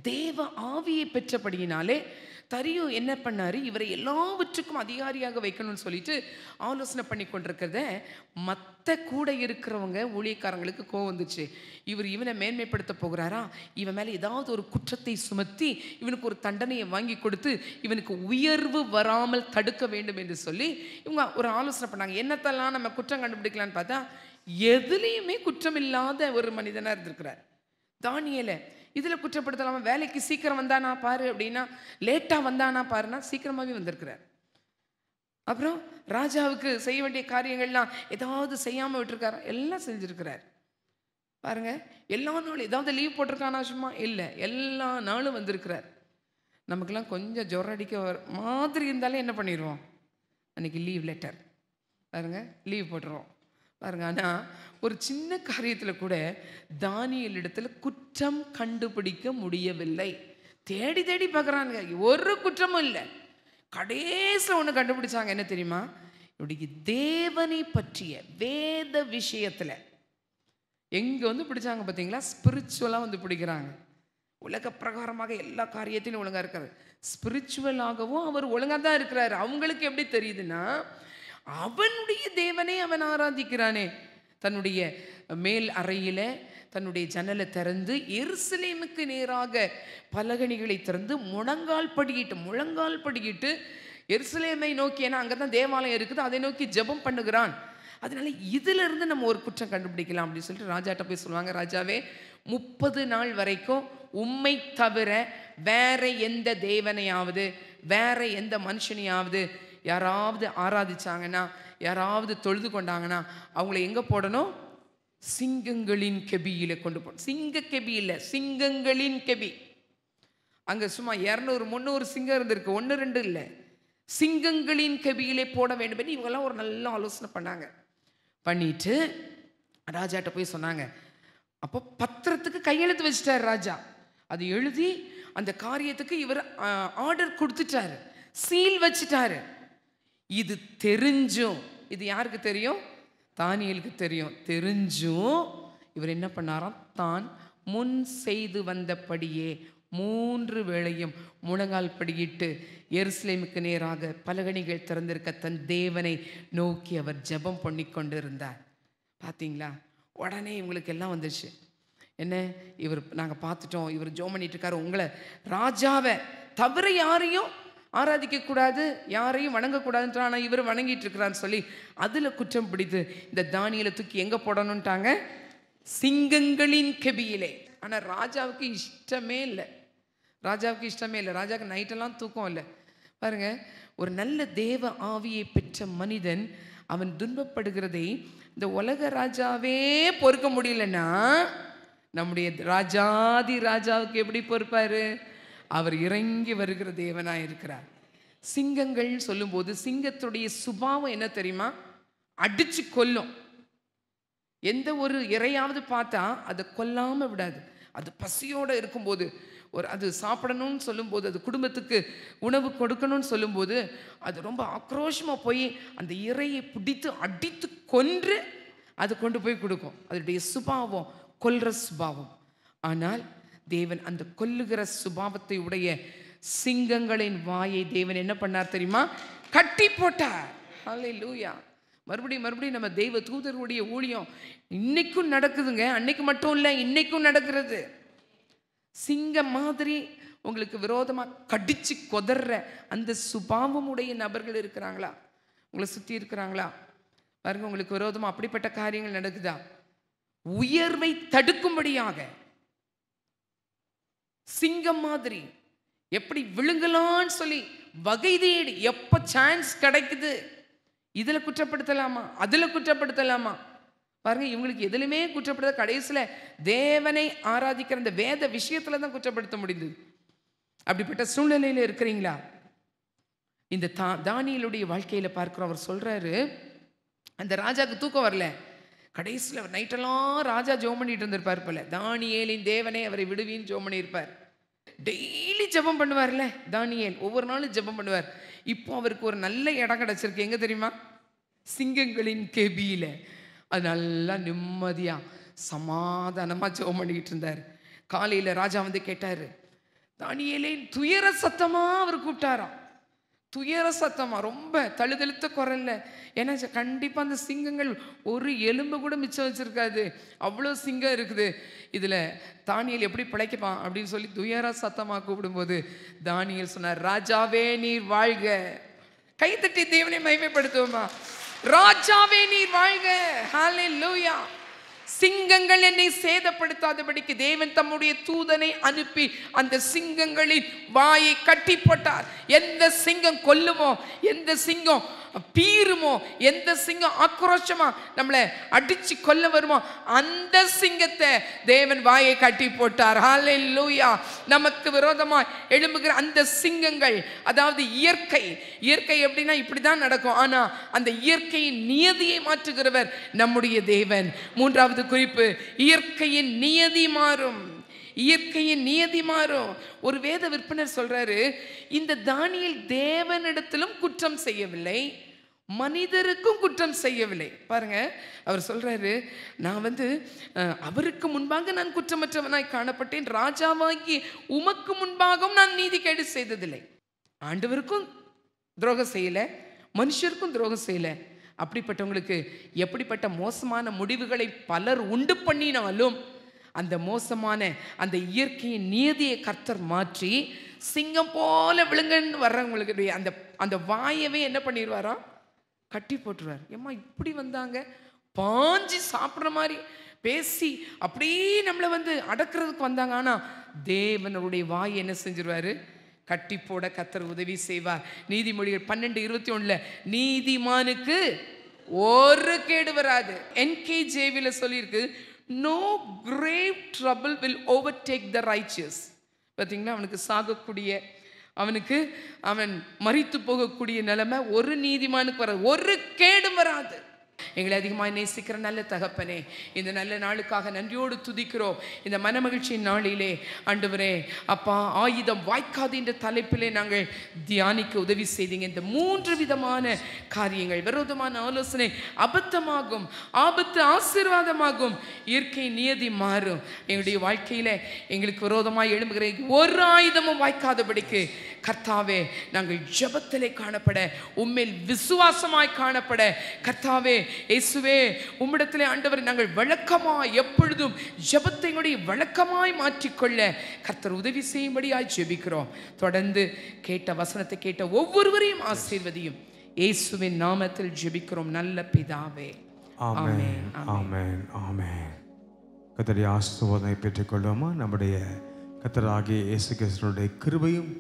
தேவ ஆவியை பெற்றபடியினாலே தரியு என்ன பண்ணாரு, இவரை எல்லாவற்றுக்கும் அதிகாரியாக வைக்கணும்னு சொல்லிட்டு ஆலோசனை பண்ணி கொண்டிருக்கிறத மற்ற கூட இருக்கிறவங்க ஊழியக்காரங்களுக்கு கோவம் வந்துச்சு. இவனை மேன்மைப்படுத்த போகிறாரா, இவன் மேலே ஏதாவது ஒரு குற்றத்தை சுமத்தி இவனுக்கு ஒரு தண்டனையை வாங்கி கொடுத்து இவனுக்கு உயர்வு வராமல் தடுக்க வேண்டும் என்று சொல்லி இவங்க ஒரு ஆலோசனை பண்ணாங்க. என்னத்தெல்லாம் நம்ம குற்றம் கண்டுபிடிக்கலான்னு பார்த்தா எதுலேயுமே குற்றம் இல்லாத ஒரு மனிதனாக இருந்திருக்கிறார் தானியேலை. இதில் குற்றப்படுத்தலாமா, வேலைக்கு சீக்கிரம் வந்தானா பாரு அப்படின்னா, லேட்டாக வந்தானா பாருன்னா சீக்கிரமாகவே வந்திருக்கிறார். அப்புறம் ராஜாவுக்கு செய்ய வேண்டிய காரியங்கள்லாம் ஏதாவது செய்யாமல் விட்டுருக்காரா, எல்லாம் செஞ்சுருக்கிறார். பாருங்க, எல்லா நாளும் ஏதாவது லீவ் போட்டிருக்கானா, சும்மா இல்லை, எல்லா நாளும் வந்திருக்கிறார். நமக்கெல்லாம் கொஞ்சம் ஜொரம் அடிக்க மாதிரி இருந்தாலே என்ன பண்ணிடுவோம், அன்றைக்கி லீவ் லெட்டர் பாருங்க, லீவ் போட்டுருவோம் பாருங்க. ஆனால் ஒரு சின்ன காரியத்தில் கூட தானியேல் இடத்துல குற்றம் கண்டுபிடிக்க முடியவில்லை. தேடி தேடி பார்க்குறாங்க, ஒரு குற்றமும் இல்லை. கடைசியில் ஒன்று கண்டுபிடிச்சாங்க, என்ன தெரியுமா, இப்படி தேவனை பற்றிய வேத விஷயத்தில் எங்கே வந்து பிடிச்சாங்க பார்த்தீங்களா, ஸ்பிரிச்சுவலாக வந்து பிடிக்கிறாங்க. உலக பிரகாரமாக எல்லா காரியத்திலும் ஒழுங்கா இருக்காரு. ஸ்பிரிச்சுவலாகவும் அவர் ஒழுங்கா தான் இருக்கிறாரு. அவங்களுக்கு எப்படி தெரியுதுன்னா, அவனுடைய தேவனை அவன் ஆராதிக்கிறானே. தன்னுடைய மேல் அறையில தன்னுடைய ஜன்னலை திறந்து எருசலேமுக்கு நேராக பலகணிகளை திறந்து முழங்கால் படிக்கிட்டு எருசலேமை நோக்கி, ஏன்னா அங்கதான் தேவாலயம் இருக்குது, அதை நோக்கி ஜெபம் பண்ணுகிறான். அதனால இதுல இருந்து நம்ம ஒரு குற்றம் கண்டுபிடிக்கலாம் அப்படின்னு சொல்லிட்டு ராஜாட்ட போய் சொல்லுவாங்க, ராஜாவே 30 நாள் வரைக்கும் உம்மை தவிர வேற எந்த தேவனையாவது வேற எந்த மனுஷனையாவது யாராவது ஆராதிச்சாங்கன்னா, யாராவது தொழுது கொண்டாங்கன்னா அவங்கள எங்க போடணும்? சிங்கங்களின் கெபியில கொண்டு போகணும். சிங்க கெபி இல்லை, சிங்கங்களின் கெபி. அங்க சும்மா 200 300 சிங்கம் இருந்திருக்கு, 1 2 இல்லை, சிங்கங்களின் கெபியிலே போட வேண்டும். இவங்கெல்லாம் ஒரு நல்ல ஆலோசனை பண்ணாங்க. பண்ணிட்டு ராஜாட்ட போய் சொன்னாங்க. அப்போ பத்திரத்துக்கு கையெழுத்து வச்சுட்டார் ராஜா. அது எழுதி அந்த காரியத்துக்கு இவர் ஆர்டர் கொடுத்துட்டாரு, சீல் வச்சுட்டாரு. இது தெரிஞ்சும், இது யாருக்கு தெரியும்? தானியேலுக்கு தெரியும். தெரிஞ்சும் இவர் என்ன பண்ணாராம்? தான் முன் செய்து வந்தபடியே 3 வேளையும் முழங்கால் படியிட்டு எருசலேமுக்கு நேராக பலகணிகள் திறந்திருக்க தன் தேவனை நோக்கி அவர் ஜெபம் பண்ணி கொண்டு இருந்தார். பார்த்தீங்களா? உடனே இவங்களுக்கு எல்லாம் வந்துருச்சு. என்ன, இவர் நாங்கள் பார்த்துட்டோம், இவர் ஜெபம் பண்ணிட்டு இருக்காரு, உங்களை ராஜாவை தவிர யாரையும் ஆராதிக்கக்கூடாது, யாரையும் வணங்கக்கூடாதுன்ற, ஆனால் இவர் வணங்கிட்டு இருக்கிறான்னு சொல்லி அதில் குற்றம் பிடித்து இந்த தானியேலை தூக்கி எங்கே போடணுன்ட்டாங்க? சிங்கங்களின் கெபியிலே. ஆனால் ராஜாவுக்கு இஷ்டமே இல்லை. ராஜாவுக்கு நைட்டெல்லாம் தூக்கம் இல்லை. பாருங்க, ஒரு நல்ல தேவ ஆவியை பெற்ற மனிதன் அவன் துன்பப்படுகிறதை இந்த உலக ராஜாவே பொறுக்க முடியலன்னா, நம்முடைய ராஜாதி ராஜாவுக்கு எப்படி பொறுப்பாரு? அவர் இறங்கி வருகிற தேவனாய் இருக்கிறார். சிங்கங்கள் சொல்லும்போது சிங்கத்துடைய சுபாவம் என்ன தெரியுமா? அடிச்சு கொல்லும். எந்த ஒரு இறையாவது பார்த்தா அதை கொல்லாம விடாது. அது பசியோட இருக்கும்போது, அது சாப்பிடணும்னு சொல்லும்போது, அது குடும்பத்துக்கு உணவு கொடுக்கணும்னு சொல்லும்போது அது ரொம்ப ஆக்ரோஷமா போய் அந்த இறையை பிடித்து அடித்து கொன்று அது கொண்டு போய் கொடுக்கும். அதனுடைய சுபாவம் கொல்ற சுபாவம். ஆனால் தேவன் அந்த கொல்லுகிற சுபாவத்தை உடைய சிங்கங்களின் வாயை தேவன் என்ன பண்ணார் தெரியுமா? கட்டி போட்டார். ஹல்லேலூயா. மறுபடியும் நம்ம தெய்வ தூதருடைய ஊழியம் இன்னைக்கும் நடக்குதுங்க. அன்னைக்கு மட்டும் இல்லை, இன்னைக்கும் நடக்கிறது. சிங்கம் மாதிரி உங்களுக்கு விரோதமா கடிச்சு கொதற அந்த சுபாவம் உடைய நபர்கள் இருக்கிறாங்களா? உங்களை சுற்றி இருக்கிறாங்களா? பாருங்க, உங்களுக்கு விரோதமா அப்படிப்பட்ட காரியங்கள் நடக்குதா? உயர்வை தடுக்கும்படியாக சிங்கம் மாதிரி எப்படி விழுங்கலான்னு சொல்லி வகை தேடி எப்ப சான்ஸ் கிடைக்குது, இதுல குற்றப்படுத்தலாமா, அதுல குற்றப்படுத்தலாமா? பாருங்க, இவங்களுக்கு எதுலையுமே குற்றப்படுத்த, கடைசியில தேவனை ஆராதிக்கிற அந்த வேத விஷயத்துல தான் குற்றப்படுத்த முடியுது. அப்படிப்பட்ட சூழ்நிலையில இருக்கிறீங்களா? இந்த தானியேலுடைய வாழ்க்கையில பார்க்கிறோம். அவர் சொல்றாரு, அந்த ராஜாக்கு தூக்கம் வரல. கடைசியில் அவர் நைட்டெல்லாம் ராஜா ஜெபம் பண்ணிட்டு இருந்திருப்பார் போல. தானியேலின் தேவனே அவரை விடுவின்னு ஜெபம் பண்ணியிருப்பார். டெய்லி ஜெபம் பண்ணுவார்ல தானியேல், ஒவ்வொரு நாளும் ஜெபம் பண்ணுவார். இப்போ அவருக்கு ஒரு நல்ல இடம் கிடைச்சிருக்கு. எங்க தெரியுமா? சிங்கங்களின் கெபியில. அது நல்லா நிம்மதியா சமாதானமா ஜெபம் பண்ணிக்கிட்டு இருந்தார். காலையில ராஜா வந்து கேட்டாரு, தானியேலே துயர சத்தமா அவர் கூப்பிட்டாராம். துயர சத்தமா, ரொம்ப தழுதழுத்த குரல்ல. ஏன்னா கண்டிப்பா அந்த சிங்கங்கள் ஒரு எலும்பு கூட மிச்சம் வச்சிருக்காது, அவ்வளோ சிங்கம் இருக்குது. இதுல தானியேல் எப்படி பிழைக்கப்பான் அப்படின்னு சொல்லி துயர சத்தமா கூப்பிடும்போது தானியேல் சொன்னார், ராஜாவே நீர் வாழ்க. கைத்தட்டி தேவனை மகிமைப்படுத்துவோமா? ராஜாவே நீர் வாழ்க. ஹல்லேலூயா. சிங்கங்கள் என்னை சேதப்படுத்தாதபடிக்கு தேவன் தம்முடைய தூதனை அனுப்பி அந்த சிங்கங்களின் வாயை கட்டி போட்டார். எந்த சிங்கம் கொல்லுமோ, எந்த சிங்கம் பீருமோ, எந்த சிங்கம் ஆக்ரோஷமா நம்மளை அடிச்சு கொல்ல வருமோ, அந்த சிங்கத்தை தேவன் வாயை கட்டி போட்டார். ஹல்லேலூயா. நமக்கு விரோதமா எழும்புகிற அந்த சிங்கங்கள், அதாவது இயற்கை எப்படின்னா இப்படிதான் நடக்கும். ஆனா அந்த இயற்கையின் நியதியை மாற்றுகிறவர் நம்முடைய தேவன். மூன்றாவது குறிப்பு, இயற்கையின் நியதி மாறும். இயற்கையின் நியதி மாறும். ஒரு வேத விற்பனர் சொல்றாரு, இந்த தானியேல் தேவனிடத்திலும் குற்றம் செய்யவில்லை, மனிதருக்கும் குற்றம் செய்யவில்லை. பாருங்க, அவர் சொல்றாரு, நான் அவருக்கு முன்பாக நான் குற்றமற்றவனாய் காணப்பட்டேன், ராஜாவாகி உமக்கு முன்பாகவும் நான் நீதிகேடு செய்ததில்லை. ஆண்டவருக்கும் துரோகம் செய்யல, மனுஷருக்கும் துரோகம் செய்யல. அப்படிப்பட்டவங்களுக்கு எப்படிப்பட்ட மோசமான முடிவுகளை பலர் உண்டு பண்ணினாலும் அந்த மோசமான அந்த இயற்கையின் நியதியை கர்த்தர் மாற்றி சிங்கம் போல விழுங்கன்னு வர்றவங்களுக்கு அந்த அந்த வாயவே என்ன பண்ணிடுவாரா, கட்டி போட்டுருவார். ஏம்மா இப்படி வந்தாங்க, பாஞ்சி சாப்பிட்ற மாதிரி பேசி அப்படியே நம்மளை அடக்கிறதுக்கு வந்தாங்க. ஆனால் தேவனுடைய வாய் என்ன செஞ்சிருவாரு, கட்டி போட கர்த்தர் உதவி செய்வார். நீதிமொழிகள் 12:21 நீதிமானுக்கு ஒரு கேடு வராது. NKJV சொல்லியிருக்கு, no grave trouble will overtake the righteous. பார்த்தீங்களா, அவனுக்கு சாகக்கூடிய, அவன் மரித்து போகக்கூடிய நிலைமை ஒரு நீதிமானுக்கு வராது, ஒரு கேடும் வராது. எங்களை அதிகமாக நேசிக்கிற நல்ல தகப்பனே, இந்த நல்ல நாளுக்காக நன்றியோடு துதிக்கிறோம். இந்த மனமகிழ்ச்சியின் நாளிலே ஆண்டவரே அப்பா, ஆயுதம் வாய்க்காது என்ற தலைப்பிலே நாங்கள் தியானிக்க உதவி செய்தீங்க. இந்த 3 விதமான காரியங்கள், விரோதமான ஆலோசனை அபத்தமாகும், ஆபத்து ஆசீர்வாதமாகும், இயற்கை நியதி மாறும். எங்களுடைய வாழ்க்கையில எங்களுக்கு விரோதமாய் எழும்புகிற ஒரு ஆயுதமும் வாய்க்காதபடிக்கு கர்த்தாவே நாங்கள் ஜெபத்திலே காணப்பட, உம்மில் விசுவாசமாய் காணப்பட, கர்த்தாவே இயேசுவே உம்மிடத்திலே ஆண்டவர் நாங்கள் வழக்கமாய் எப்பொழுதும் ஜெபத்தை வழக்கமாய் மாற்றிக்கொள்ள கர்த்தர் உதவி செய்யும்படியாய் ஜெபிக்கிறோம். தொடர்ந்து கேட்ட வசனத்தை கேட்ட ஒவ்வொருவரையும் ஆசீர்வதியும். இயேசுவின் நாமத்தில் ஜெபிக்கிறோம் நல்ல பிதாவே. ஆமென், ஆமென், ஆமென். கர்த்தருடைய ஆசீர்வாதத்தை பெற்றுக்கொள்வோமா? நம்முடைய கர்த்தராகிய இயேசு கிறிஸ்துவினுடைய கிருபையும்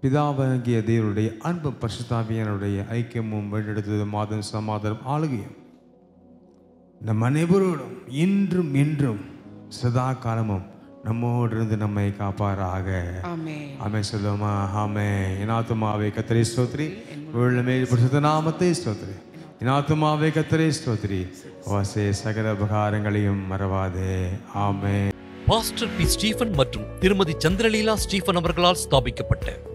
பிதாவாகிய தேவனுடைய அன்பும் பரிசுத்தாவியானுடைய ஐக்கியமும் வழிநடத்துவதும் மாதம் சமாதானம் ஆளுகையும் நம் அனைவரோடும் இன்றும் என்றும் சதா காலமும் நம்மோடு இருந்து நம்மை காப்பாராக. ஆமென் சொல்லுமா? ஆமென். என் ஆத்துமாவே கர்த்தரை ஸ்தோத்திரி, உள்ளமே பரிசுத்த நாமத்தை ஸ்தோத்திரி. என் ஆத்துமாவே கர்த்தரை ஸ்தோத்திரி, வாசே சகல உபகாரங்களையும் மறவாதே. ஆமென். Pastor B. ஸ்டீபன் மற்றும் திருமதி சந்திரலீலா ஸ்டீபன் அவர்களால் ஸ்தாபிக்கப்பட்ட